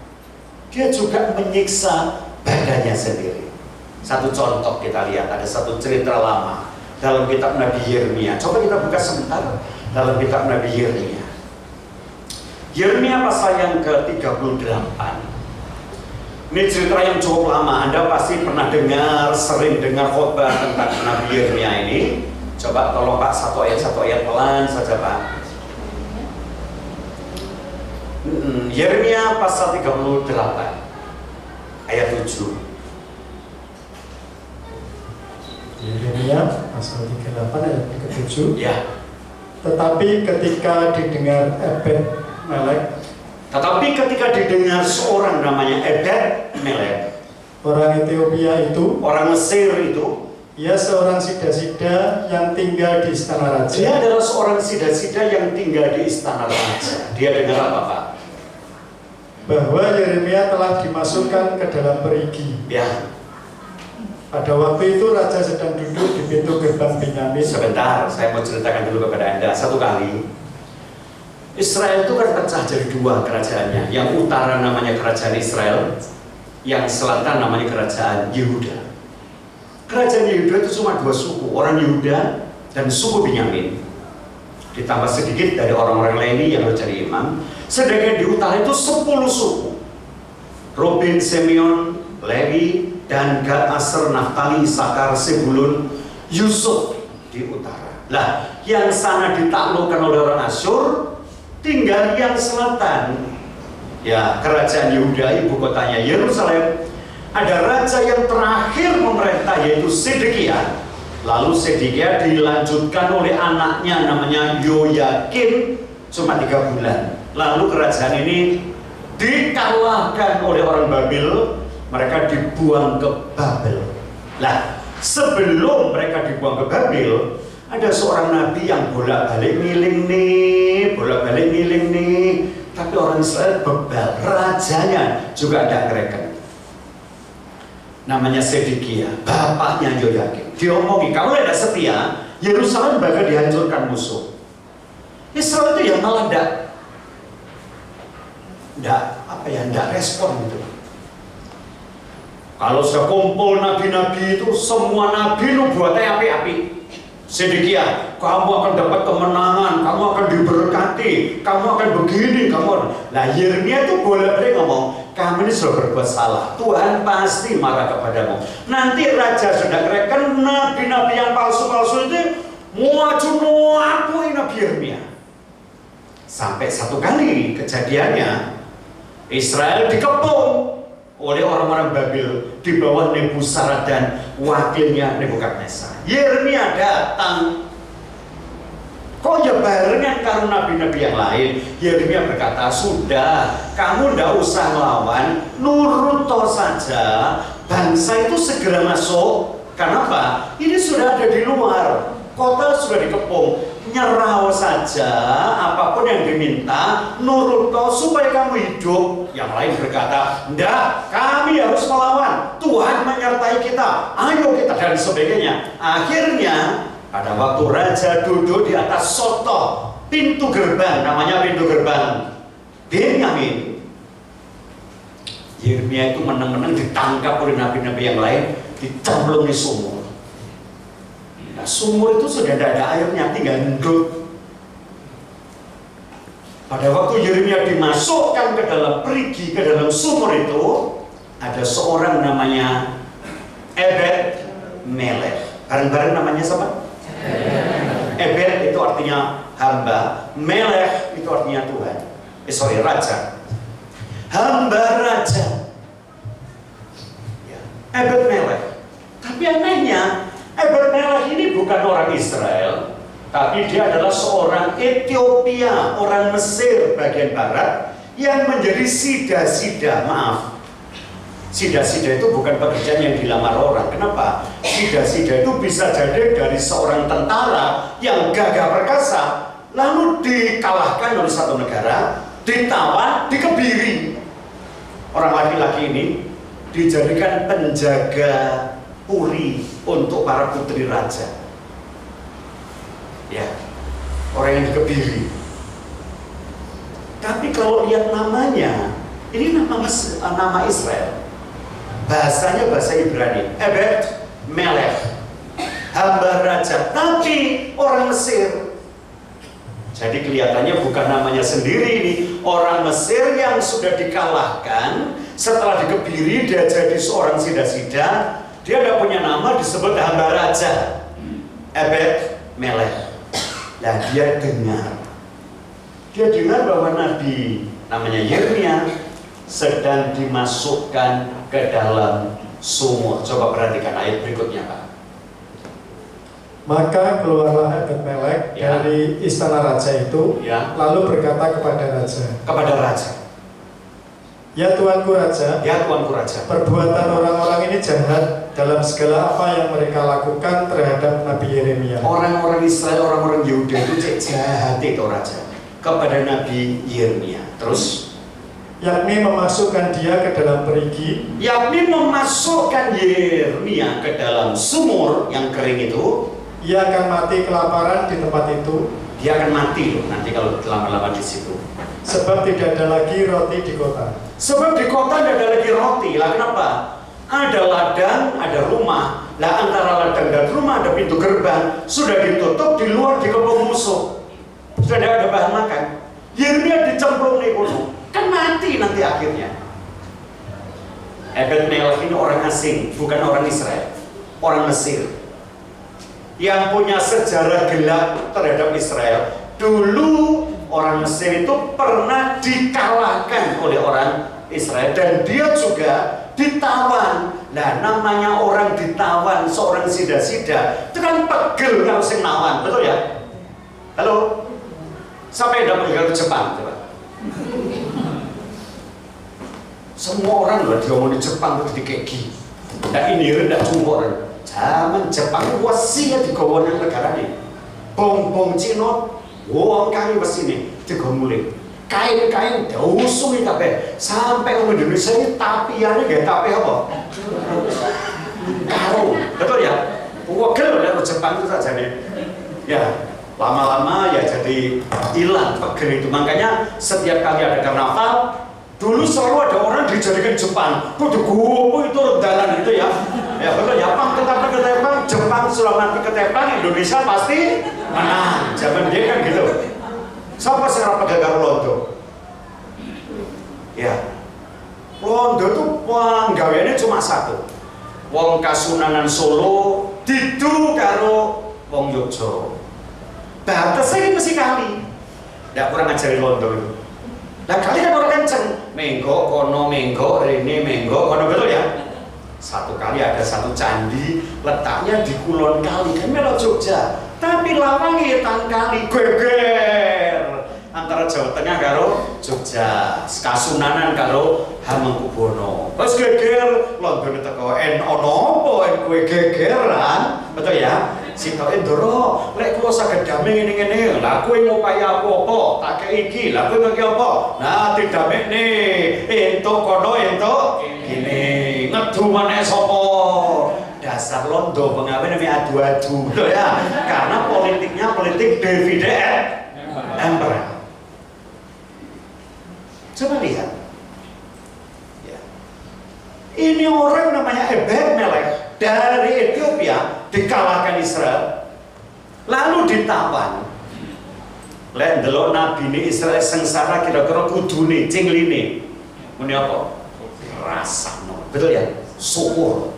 dia juga menyiksa badannya sendiri. Satu contoh kita lihat, ada satu cerita lama dalam kitab Nabi Yeremia. Coba kita buka sebentar dalam kitab Nabi Yeremia. Yeremia pasal yang ke-38. Ini cerita yang cukup lama. Anda pasti pernah dengar, sering dengar khotbah tentang Nabi Yeremia ini. Coba tolong Pak, satu ayat pelan saja Pak. Yeremia pasal 38 ayat 7. Yeremia pasal 38 ayat ke-7. Ya. Tetapi ketika didengar Ebed-Melek, seorang namanya Ebed-Melek, orang Ethiopia itu, orang Mesir itu, ia seorang sida-sida yang tinggal di istana raja. dia adalah seorang sida-sida yang tinggal di istana raja. Dia dengar apa Pak? Bahwa Yeremia telah dimasukkan ke dalam perigi. Ya. Pada waktu itu raja sedang duduk di pintu gerbang Benyamin. Sebentar, saya mau ceritakan dulu kepada Anda. Satu kali Israel itu kan pecah jadi dua kerajaannya. Yang utara namanya kerajaan Israel, yang selatan namanya kerajaan Yehuda. Kerajaan Yehuda itu cuma dua suku, orang Yehuda dan suku Benyamin. Ditambah sedikit dari orang-orang Lewi yang jadi imam. Sedangkan di utara itu 10 suku. Ruben, Simeon, Lewi, dan Gad, Aser, Naftali, Isakar, Sebulun, Yusuf di utara. Nah, yang sana ditaklukkan oleh orang Asyur, tinggal yang selatan. Ya, kerajaan Yehuda, ibu kotanya Yerusalem. Ada raja yang terakhir memerintah, yaitu Sedekia. Lalu Sedekia dilanjutkan oleh anaknya namanya Yoyakim, cuma 3 bulan. Lalu kerajaan ini dikalahkan oleh orang Babel. Mereka dibuang ke Babel. Nah, sebelum mereka dibuang ke Babel, Ada seorang nabi yang bolak-balik ngiling nih, tapi orang Israel bebal, rajanya juga tidak ngereken. Namanya Sedekia, bapaknya Yoyakim. Diomongi, kalau tidak setia, Yerusalem bakal dihancurkan musuh. Israel itu yang malah tidak respon gitu. Kalau sudah kumpul nabi-nabi itu, semua nabi nubuatnya api-api. Sedekia, kamu akan dapat kemenangan, kamu akan diberkati, kamu akan begini, Nah, Yeremia itu boleh ngomong, kamu ini sudah berbuat salah, Tuhan pasti marah kepadamu. Nanti raja sudah ngereken nabi-nabi yang palsu-palsu itu muacuin Nabi Yeremia. Sampai satu kali kejadiannya, Israel dikepung oleh orang-orang Babil di bawah Nebuzaradan, wakilnya Nebukadnezar. Yeremia datang. Kok ya barengan karena nabi-nabi yang lain? Yeremia berkata, sudah, kamu tidak usah lawan, nurut saja. Bangsa itu segera masuk. Kenapa? Ini sudah ada di luar, kota sudah dikepung. Nyerah saja, apapun yang diminta, nurut supaya kamu hidup. Yang lain berkata, enggak, kami harus melawan, Tuhan menyertai kita, ayo kita, dan sebagainya. Akhirnya pada waktu raja duduk di atas soto pintu gerbang, namanya pintu gerbang Benyamin, Yeremia itu menang-menang ditangkap oleh nabi-nabi yang lain, dicemplung di sumur. Nah, sumur itu sudah tidak ada airnya, tinggal ndut. Pada waktu Yeremia dimasukkan pergi ke dalam sumur itu, ada seorang namanya Ebed Melech. Bareng-bareng namanya siapa? Ebed itu artinya hamba, Melech itu artinya Tuhan. Raja. Hamba raja. Ya, Ebed Melech. Tapi anehnya, Ebed Melech ini bukan orang Israel, tapi dia adalah seorang Ethiopia, orang Mesir bagian barat yang menjadi sida-sida. Maaf, sida-sida itu bukan pekerjaan yang dilamar orang. Kenapa? Sida-sida itu bisa jadi dari seorang tentara yang gagah perkasa, lalu dikalahkan oleh satu negara, ditawan, dikebiri. Orang laki-laki ini dijadikan penjaga puri untuk para putri raja. Ya, orang yang dikebiri. Tapi kalau lihat namanya, ini nama Israel. Bahasanya bahasa Ibrani, Ebed Melech, hamba raja, tapi orang Mesir. Jadi kelihatannya bukan namanya sendiri ini, orang Mesir yang sudah dikalahkan, setelah dikebiri dia jadi seorang sida-sida, dia tidak punya nama, disebut hamba raja, Ebed Melech. Nah, dia dengar bahwa nabi namanya Yeremia sedang dimasukkan ke dalam sumur. Coba perhatikan ayat berikutnya, Pak. Maka keluarlah Ebed Melech dari istana raja itu, lalu berkata kepada raja, ya Tuanku Raja, perbuatan orang-orang ini jahat dalam segala apa yang mereka lakukan terhadap Nabi Yeremia. Orang-orang Israel, orang-orang Yehuda itu jahat itu Raja kepada Nabi Yeremia. Terus? Yakni memasukkan dia ke dalam perigi. Yakni memasukkan Yeremia ke dalam sumur yang kering itu. Ia akan mati kelaparan di tempat itu. Dia akan mati loh nanti kalau lama-lama di situ. Sebab tidak ada lagi roti di kota. Sebab di kota tidak ada lagi roti. Lah kenapa? Ada ladang, ada rumah. Lah antara ladang dan rumah ada pintu gerbang. Sudah ditutup, di luar dikepung musuh. Sudah tidak ada bahan makan. Yeremia dicemplung di gunung. Kan mati nanti akhirnya. Ebed Melech ini orang asing, bukan orang Israel. Orang Mesir. Yang punya sejarah gelap terhadap Israel. Dulu orang Mesir itu pernah dikalahkan oleh orang Israel dan dia juga ditawan. Nah, namanya orang ditawan, seorang sida-sida itu kan pegel kalau sing nawan, betul ya? Halo? Siapa yang dapat pegel ke Jepang? Coba. Semua orang loh diomong di Jepang itu dikeki. Nah, ini rendah umur. Zaman Jepang wasiat di kawanan negara ini. bong-bong Cina, wong kami mesine digomulih. Kain-kain diusungi kabeh sampai wong Indonesia ini tapiane nggih tapi apa? Karo, betul ya? Wegel ya Jepang itu saja nih. Ya, lama-lama ya jadi hilang pegel itu. Makanya setiap kali ada karnaval, dulu selalu ada orang dijadikan Jepang. Kudu gopo itu rendalan gitu ya. Ya betul ya, Pang tetap ketepang, Jepang sudah mati ketepang, Indonesia pasti menang. Zaman dia kan gitu. Siapa sih orang pegagar Londo? Ya, Londo tuh penggaweannya cuma satu. Wong Kasunanan Solo didu karo wong Yogyo. Batasnya mesti kali. Nggak kurang ngajarin Londo itu. Nah kali kan orang kenceng, menggo kono menggo rene menggo kono betul ya. Satu kali ada satu candi letaknya di kulon kali kan melo Jogja. Tapi lawange tan kali geger antara Jawa Tengah karo Jogja, Kasunanan karo Hamengkubuwono. Terus geger London teko ono apa kowe gegeran, betul ya? Sitoke ndoro, lek kula saged damai ngene-ngene, lah kowe ngupaya apa-apa, tak kei iki, lah kowe ngeki apa? Nah, didamekne, entuk kono entuk gini, ngedu maneh sapa? Dasar Londo pengawen namanya adu-adu, betul ya? Karena politiknya politik divide et impera. Coba lihat. Ya. Ini orang namanya Ebed-Melek dari Ethiopia dikalahkan Israel, lalu ditawan. Lek ndelok nabi ini Israel sengsara kira-kira kudune cingline. Muni apa? Rasano. Betul ya? Syukur.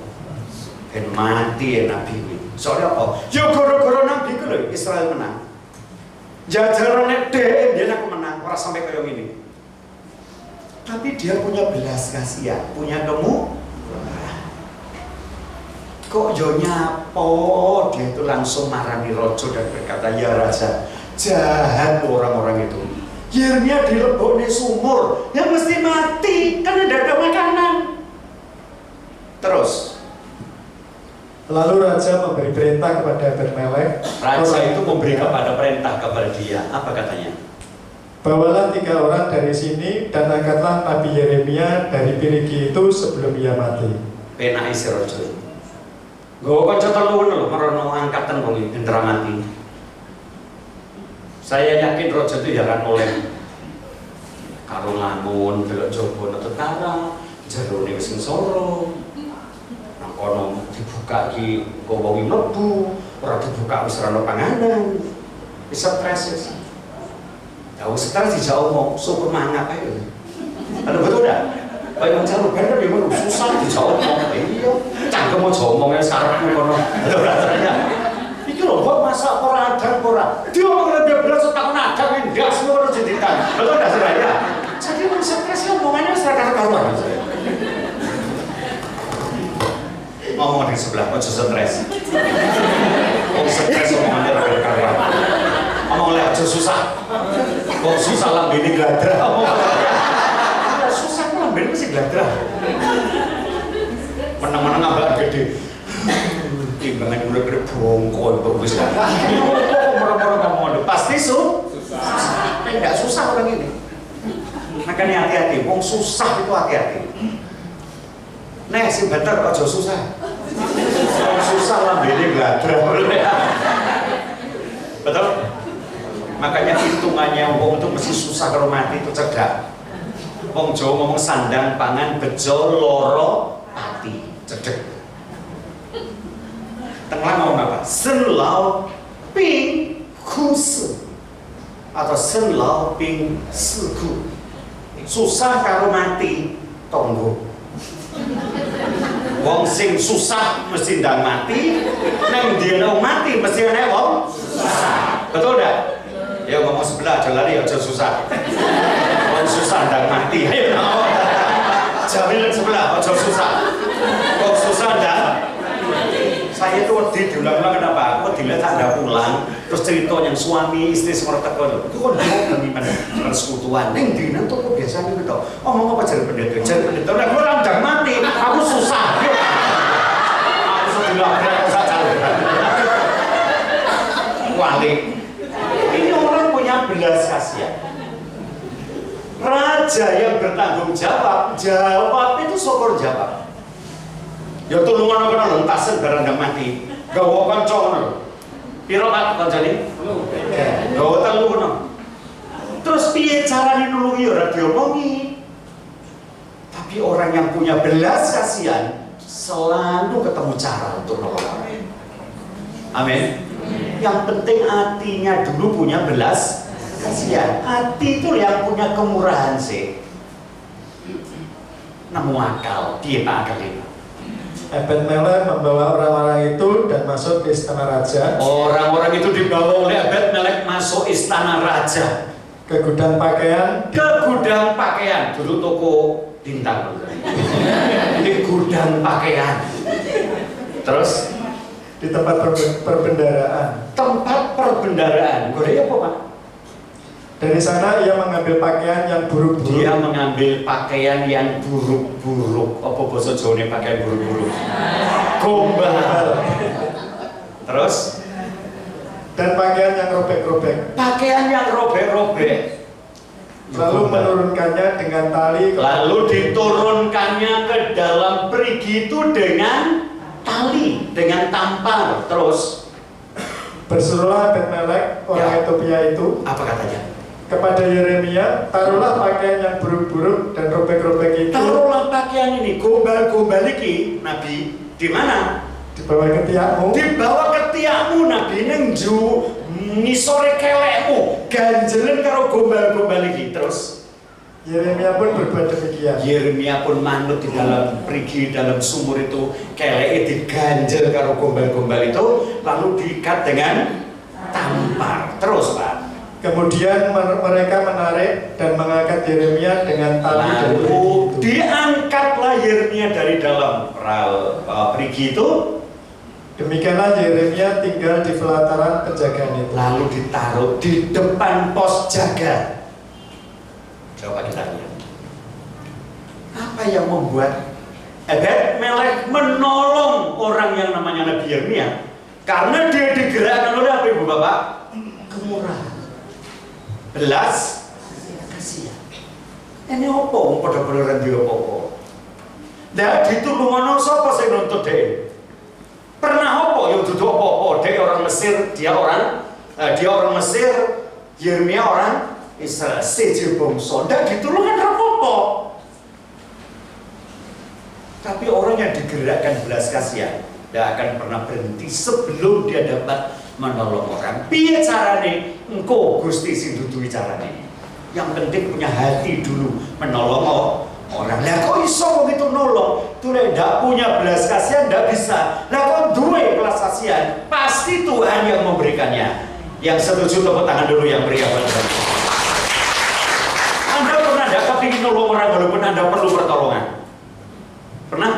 Ben mati ya nabi ini. Soalnya apa? Ya gara-gara nabi itu loh Israel menang. Jajarannya dia aku menang, orang sampai kayak gini. Tapi dia punya belas kasihan, punya kemurahan. Kok yo nyapo dia itu langsung marani rojo dan berkata, ya raja, jahat orang-orang itu. Yeremia dilebokne sumur, ya mesti mati karena tidak ada makanan. Terus lalu raja memberi perintah kepada Ebed-Melek. Raja itu memberi kepada perintah kepada dia. Apa katanya? Bawalah 3 orang dari sini dan angkatlah Nabi Yeremia dari Pirigi itu sebelum ia mati. Penak isi rojo. Gue kanca telu lho merono angkatan wong indra mati. Saya yakin rojo itu jalan oleh karo lamun delok jowo tetara jerone wis ngesoro. Nang kono dibuka iki kok wong mlebu, ora dibuka wis ora ono panganan. Wis stres. Tahu sekarang dijauh mau syukur mangap aja. Ada betul dah? Kayak macam bener dia mau susah dijauh mau. Iya, cangkem mau ngomongnya sekarang kono. Ada rasanya. Iki lho kok masak ora adang ora. Dia mau lebih belas setahun adang enggak semua harus jadikan. Betul dah saya. Jadi mau stres omongannya seragam karuan. Ngomong di sebelah kok stres. Kok stres omongannya seragam karuan. Ngomong lek aja susah. Kok susah lambene gladrah. Susah kok lambene mesti gladrah. Menang-menang ambak gede. Timbangan urip bongko wis kan. Moro-moro ngomong pasti susah. Enggak susah orang ini. Makanya hati-hati, wong susah itu hati-hati. Nek sing bener aja susah. Wong susah lambene gladrah. Betul? Makanya hitungannya wong itu mesti susah kalau mati itu cerdak. Wong Jawa ngomong sandang pangan bejo loro pati cedek. Tengah ngomong apa? Senlau ping kusu atau senlau ping seku. Susah kalau mati tonggo. Wong sing susah mesti ndang mati, neng dia mati mesti ana wong susah. Betul enggak? Ya ngomong sebelah aja lari aja susah. Wong susah ndang mati. Ayo no. Jaminan sebelah aja susah. Wong susah ndang. Saya itu wedi diulang-ulang kenapa? Aku dilihat ada pulang, terus cerita yang suami istri semua teko itu kok dia mana persekutuan. Neng dina tuh kok biasa gitu. Ngomong apa jadi pendeta? Jadi pendeta. Udah gue ndang mati. Aku susah. Aku sudah bilang aku susah. kebalik. Ini orang punya belas kasihan. Raja yang bertanggung jawab, jawab itu syukur jawab. Ya tulungan apa nentasen barang ndak mati. Gawa kanca ngono. Piro Pak kancane? Gawa telu ngono. Terus piye carane nulungi ora diomongi. Tapi orang yang punya belas kasihan selalu ketemu cara untuk nolong. Amin. Yang penting hatinya dulu punya belas kasihan. Hati itu yang punya kemurahan sih. Nemu akal, dia tak akal itu. Ebed-Melek membawa orang-orang itu dan masuk ke istana raja. Orang-orang itu dibawa oleh Ebed-Melek masuk istana raja. Ke gudang pakaian. Ke gudang pakaian. Dulu toko bintang. Ini gudang pakaian. Terus di tempat perbendaraan. Tempat perbendaraan. Godanya apa Pak? Dari sana ia mengambil pakaian yang buruk-buruk. Dia mengambil pakaian yang buruk-buruk. Apa bahasa Jawa pakaian buruk-buruk? Gombal. Terus? Dan pakaian yang robek-robek. Pakaian yang robek-robek. Lalu menurunkannya dengan tali. Lalu diturunkannya ke dalam perigi itu dengan tali, dengan tampar. Terus? Berserulah Ebed-Melek, orang Ethiopia itu. Apa katanya? Kepada Yeremia, taruhlah pakaian yang buruk-buruk dan robek-robek itu. Taruhlah pakaian ini, gombal-gombal iki, Nabi. Di mana? Dibawa ke tiakmu. Dibawa ke tiakmu, Nabi. Nengju ngisore kelekmu, ganjelen karo gombal-gombal iki. Terus Yeremia pun berbuat demikian. Yeremia pun manut di dalam perigi dalam sumur itu, keleknya diganjel karo gombal-gombal itu, lalu diikat dengan tampar. Terus Pak. Kemudian mereka menarik dan mengangkat Yeremia dengan tali. Lalu diangkatlah Yeremia dari dalam perigi itu. Demikianlah Yeremia tinggal di pelataran penjagaan itu. Lalu ditaruh di depan pos jaga. Coba kita lihat. Apa yang membuat Ebed-Melek menolong orang yang namanya Nabi Yeremia? Karena dia digerakkan oleh apa Ibu Bapak? Kemurahan. Belas kasihan. Ini apa? Pada-pada dia apa? Nah, ditulungan sapa sing nuntut dhewe? Pernah apa yang duduk apa-apa? Dia orang Mesir, dia orang Mesir, Yeremia orang Israel, seje bangsa. Ndak ditulungan apa-apa. Tapi orang yang digerakkan belas kasihan tidak akan pernah berhenti sebelum dia dapat menolong orang. Piye carane? Engko Gusti sing duduhi carane. Yang penting punya hati dulu menolong orang. Lah kok iso wong itu nolong? Tuh ndak punya belas kasihan ndak bisa. Lah kok duwe belas kasihan? Pasti Tuhan yang memberikannya. Yang setuju tepuk tangan dulu yang meriah buat Anda. Anda pernah ndak kepingin nolong orang walaupun Anda perlu pertolongan? Pernah?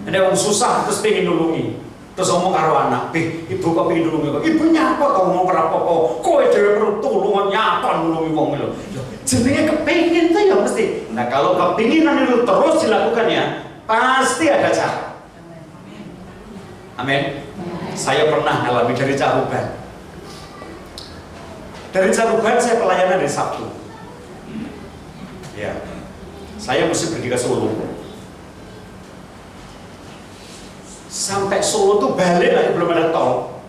Ada orang susah terus pengen nulungi. Terus ngomong karo anak, ibu kok pengen nulungi? Ibu nyapa kau ngomong kerapopo? Kowe dhewe perlu tulungan nyapa nulungi wong lho. Jenenge kepingin tuh ya mesti. Nah kalau kepinginan itu terus dilakukan ya, pasti ada cara. Amin. Saya pernah ngalami dari Caruban. Dari Caruban saya pelayanan dari Sabtu. Ya, saya mesti pergi ke Solo. Sampai Solo tuh balik lagi belum ada tol.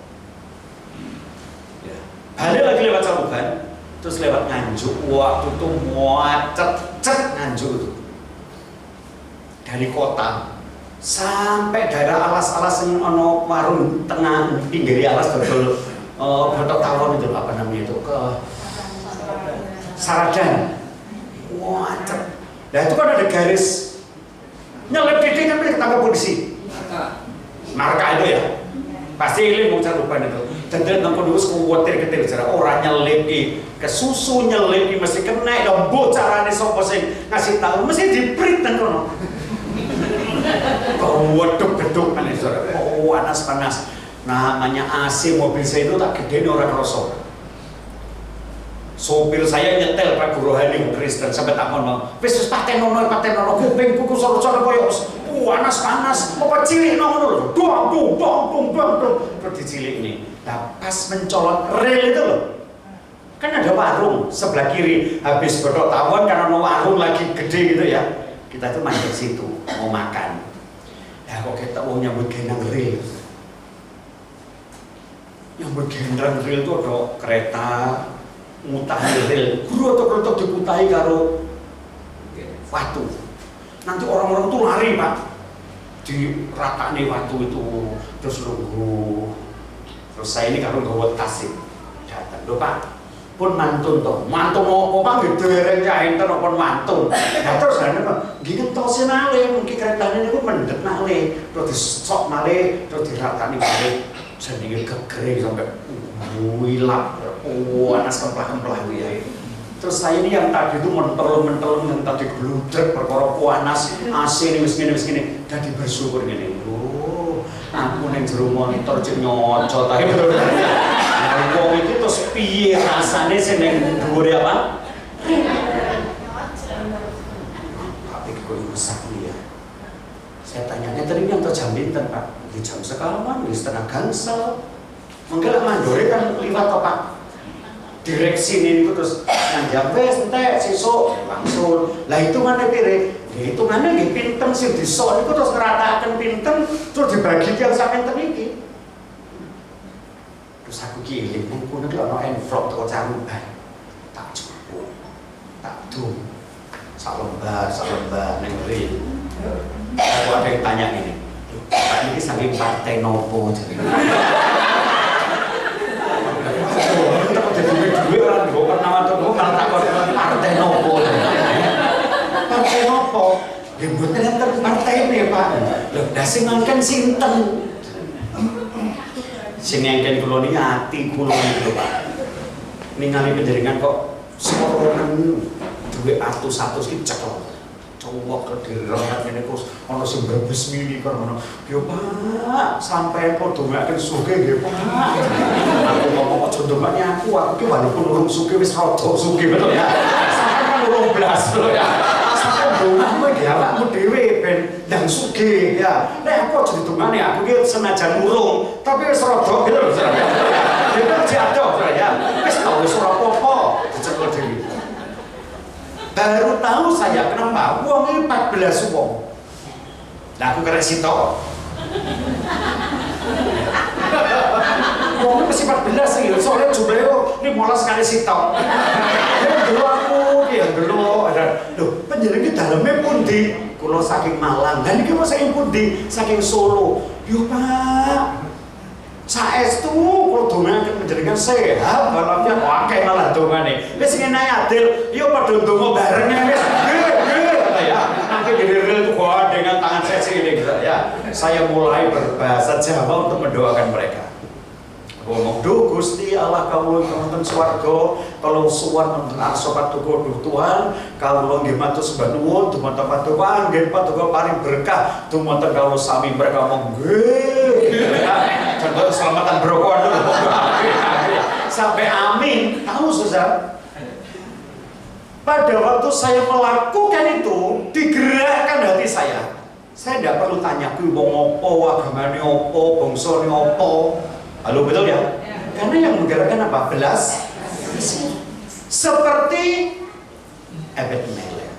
Ya. Balik lagi lewat Caruban, terus lewat Nganjuk. Waktu itu macet Nganjuk itu. Dari kota sampai daerah alas-alas yang ono warung tengah pinggir alas betul betul tawon itu apa namanya itu ke Saradan. Macet. Nah itu kan ada garis nyelip titik kan ketangkap polisi. Marka itu ya, pasti ini mau Caruban itu. Dan dia nampak dulu sekuatir ketir cara orang nyelip ke susu nyelip mesti kena dan carane sopo sing ngasih tahu mesti dibrit dan kono. Kau weduk-weduk kan itu, panas. Namanya AC mobil saya itu tak gede orang kerosok. Sopir saya nyetel Pak Guru Rohani Kristen sampai tak mau. Wis paten nono kuping kuku soro-soro koyo panas, apa cilik ngono lho, dong, terus dicilik ini. Nah, pas mencolot rel itu loh, kan ada warung sebelah kiri, habis bedok tawon karena ada warung lagi gede gitu ya, kita tuh main ke situ mau makan. Nah, kok kita mau nyambut gendang rel, nyambut gendang rel itu ada kereta mutahi rel, grotok-grotok diputahi karo watu. Nanti orang-orang tuh lari pak, di rakane watu itu terus nunggu. Terus saya ini kalau bawa tasik datang, lho pak, pun mantun toh, mantun apa pak gitu ya, enten apa mantun. Nah terus ada gini tosin ale, mungkin keretanya ini pun mendet nale, terus disok nale, terus dirakani nale, sendiri kekering sampai hilap, panas kemplah-kemplah ya. Terus saya ini yang tadi itu mentelung yang tadi gludrek perkara panas, AC ini miskin, jadi bersyukur gini. Aku neng jero monitor cek nyocot tapi betul-betul. Nah, wong iki terus piye rasane sing neng dhuwure apa? Tapi kok rusak ya. Saya tanyanya tadi yang jam pinten, Pak? Di jam sekawan, di setengah gangsal. Enggak mandore kan liwat to, Pak. Direksi ini terus nang wes entek sesuk langsung. Lah hitungane pire? Hitungannya nggih pinten sing disok niku terus ngeratakan pinten terus dibagi yang sak pinten iki. Terus aku ki eling nang kono ki ana envelope teko caruban. Tak jupuk. Tak dum. Sak lembar ning ril. Aku ada yang tanya ini. Pak ini saking partai nopo jadi. Tak jadi duit orang kok nama tuh malah takon partai nopo. Partai nopo? Ya mboten enten partai ya Pak. Lho, dah sing ngangken sinten? Sing ngangken kula niki ati kula niku Pak. Ningali penjaringan kok soronen duwe atus-atus ki cekel. Cowok kedirat ngene kok ana sing brebes mili kok ngono. Yo Pak, sampai padha ngaken sugih nggih Pak. Aku ngomong aja ndongakne aku ki walaupun urung sugih wis rada sugih betul ya. Sampai kan 12 lho ya. Aku iki awakmu dhewe ben ndang sugih ya. Nek aku aja ditungane aku ki senajan urung, tapi wis rada gitu lho. Ya jatuh ya. Wis tau wis ora apa-apa, dicekel dhewe. Baru tahu saya kenapa uang ini 14 uang. Nah aku kira sitok. Uang ini masih 14 sih, soalnya jumlahnya 15 kali sitok. Ya dulu aku, ya dulu ada. Loh penjara ini dalamnya pundi. Kalau saking Malang, dan ini mau saking pundi, saking Solo. Yo Pak, saestu kalau dongan menjadikan sehat, balamnya wakai malah dongane. Wis ngene adil, yo padha ndonga bareng wis. Ya, nanti gede-gede itu dengan tangan saya sini gitu ya. Saya mulai berbahasa Jawa untuk mendoakan mereka. Ngomong duh Gusti Allah kawula wonten swarga, kalau suwan wonten arsa paduka duh Tuhan, kawula nggih matur sembah nuwun dumateng paduka nggih paduka paring berkah dumateng kawula sami mereka ngomong nggih. Contoh keselamatan brokoan dulu. Sampai amin, tahu susah. Pada waktu saya melakukan itu, digerakkan hati saya. Saya tidak perlu tanya, kuwi wong opo, agamane opo, bangsane opo. Halo betul ya? Karena yang menggerakkan apa? Belas. Seperti Ebed Melek.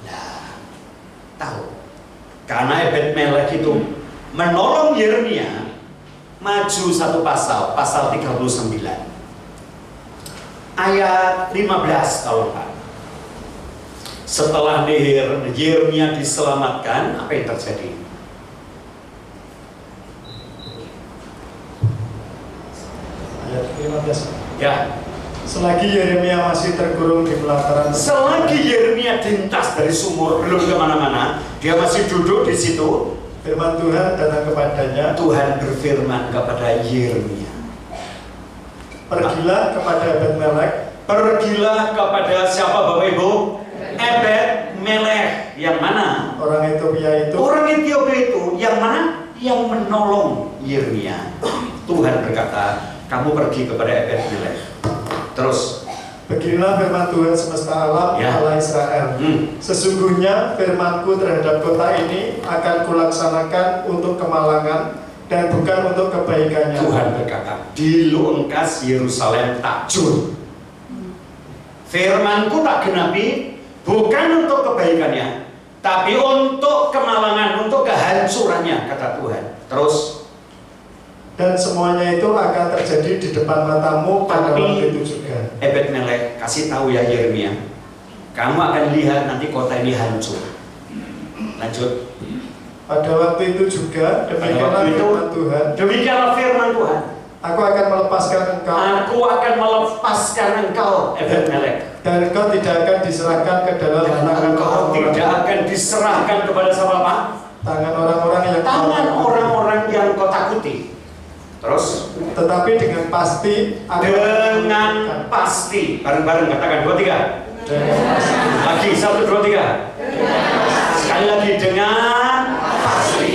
Nah, tahu. Karena Ebed Melek itu menolong Yeremia maju satu pasal 39 ayat 15 kalau Pak. Setelah Yeremia diselamatkan, apa yang terjadi? Ayat 15. Ya. Selagi Yeremia masih terkurung di pelataran. Selagi Yeremia dintas dari sumur belum kemana-mana, dia masih duduk di situ. Firman Tuhan datang kepadanya. Tuhan berfirman kepada Yeremia. Pergilah kepada Ebed Melek. Pergilah kepada siapa Bapak Ibu? Ebed Melek. Yang mana? Orang Ethiopia itu. Orang Ethiopia itu yang mana? Yang menolong Yeremia. Tuhan berkata, kamu pergi kepada Ebed Melek. Terus Beginilah firman Tuhan semesta alam, Allah Israel. Sesungguhnya firmanku terhadap kota ini akan kulaksanakan untuk kemalangan dan bukan untuk kebaikannya. Tuhan berkata, di Luengkas Yerusalem tak jur. Firmanku tak genapi, bukan untuk kebaikannya, tapi untuk kemalangan, untuk kehancurannya, kata Tuhan. Terus, dan semuanya itu akan terjadi di depan matamu pada waktu itu juga. Ebed-Melek kasih tahu ya Yeremia, kamu akan lihat nanti kota ini hancur. Lanjut. Pada waktu itu juga, demikianlah firman Tuhan. Demikianlah firman Tuhan. Aku akan melepaskan engkau. Aku akan melepaskan engkau, Ebed-Melek. Dan engkau tidak akan diserahkan ke dalam tangan engkau tidak akan diserahkan kepada siapa? Tangan orang-orang yang kau takuti. Terus, tetapi dengan pasti, dengan pasti, bareng-bareng katakan 2, 3. Lagi 1, 2, 3. Sekali lagi dengan pasti.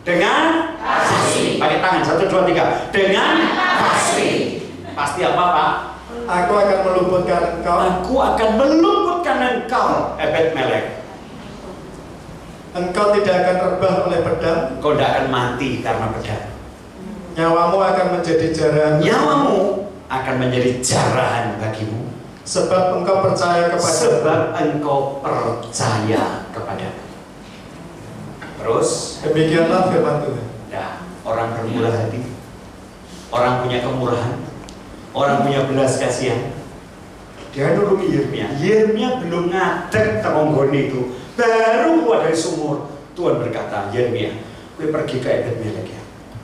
Dengan pasti. Pakai tangan 1, 2, 3. Dengan pasti. Pasti apa, Pak? Aku akan meluputkan engkau. Aku akan meluputkan engkau, Ebed-Melek. Engkau tidak akan rebah oleh pedang. Engkau tidak akan mati karena pedang. Nyawamu akan menjadi jarahan. Nyawamu akan menjadi jarahan bagimu. Sebab engkau percaya kepada. Sebab engkau percaya kepada. Terus. Demikianlah firman Tuhan. Nah, orang bermurah hati, orang punya kemurahan, orang punya belas kasihan. Dia nurungi Yeremia. Yeremia belum ngadeg teronggone itu, baru keluar dari sumur. Tuhan berkata, Yeremia, gue pergi ke Ebed-Melek ya.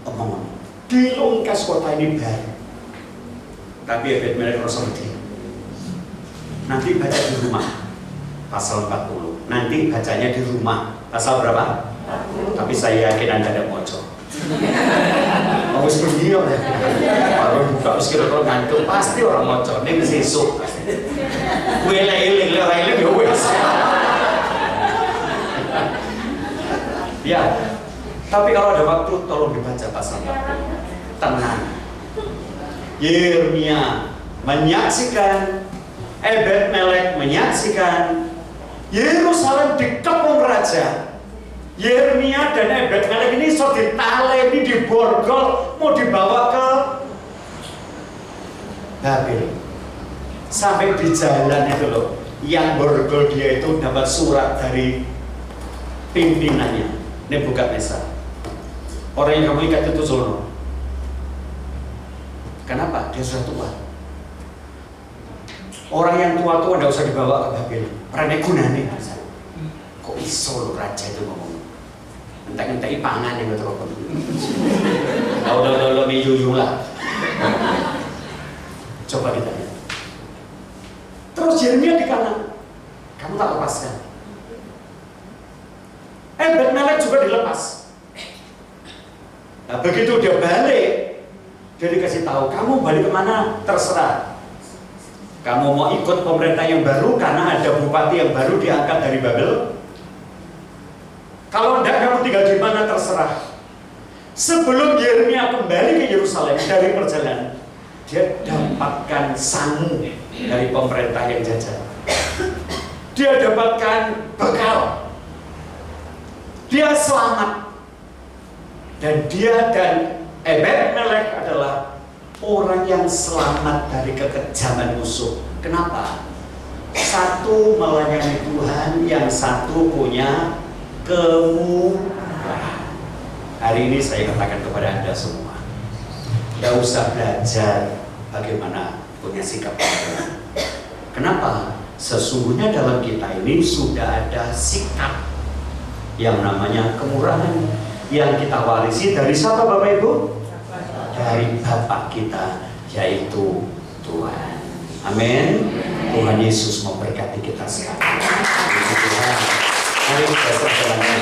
Omong-omong. Di Luengkas kota ini baru. Tapi Ebed-Melek rasa wedi. Nanti baca di rumah pasal 40. Nanti bacanya di rumah pasal berapa? 40. Tapi saya yakin Anda tidak moco. Harus pergi ya. Kalau buka meski kalau ngantuk pasti orang moco. Ini sesuk. Gue lele ya wes. Ya. Tapi kalau ada waktu tolong dibaca pasal 40. Tenang. Yeremia menyaksikan, Ebed-Melek menyaksikan Yerusalem dikepung raja. Yeremia dan Ebed-Melek ini so ditaleni, diborgol, mau dibawa ke Babel. Sampai di jalan itu loh, yang borgol dia itu dapat surat dari pimpinannya, Nebukadnezar. Orang yang kamu ikat itu Zono. Kenapa? Dia sudah tua. Orang yang tua-tua tidak usah dibawa ke Babel. Perannya gunanya. Kok iso lo raja itu ngomong? Entah-entah pangan yang betul-betul. Lo miyuyung lah. Coba kita lihat. Terus Yeremia di kanan. Kamu tak lepaskan. Ebed-Melek juga dilepas. Nah begitu dia balik, dia dikasih tahu, kamu balik kemana? Terserah. Kamu mau ikut pemerintah yang baru karena ada bupati yang baru diangkat dari Babel? Kalau enggak, kamu tinggal di mana? Terserah. Sebelum Yeremia kembali ke Yerusalem dari perjalanan, dia dapatkan sangu dari pemerintah yang jajah. Dia dapatkan bekal. Dia selamat. Dan dia dan Ebed-Melek adalah orang yang selamat dari kekejaman musuh. Kenapa? Satu melayani Tuhan, yang satu punya kemurahan. Hari ini saya katakan kepada Anda semua, tidak usah belajar bagaimana punya sikap Tuhan. Kenapa? Sesungguhnya dalam kita ini sudah ada sikap yang namanya kemurahan, yang kita warisi dari siapa Bapak Ibu? Dari Bapak kita, yaitu Tuhan. Amin. Tuhan Yesus memberkati kita sekali. Tuhan. Mari kita berjalan.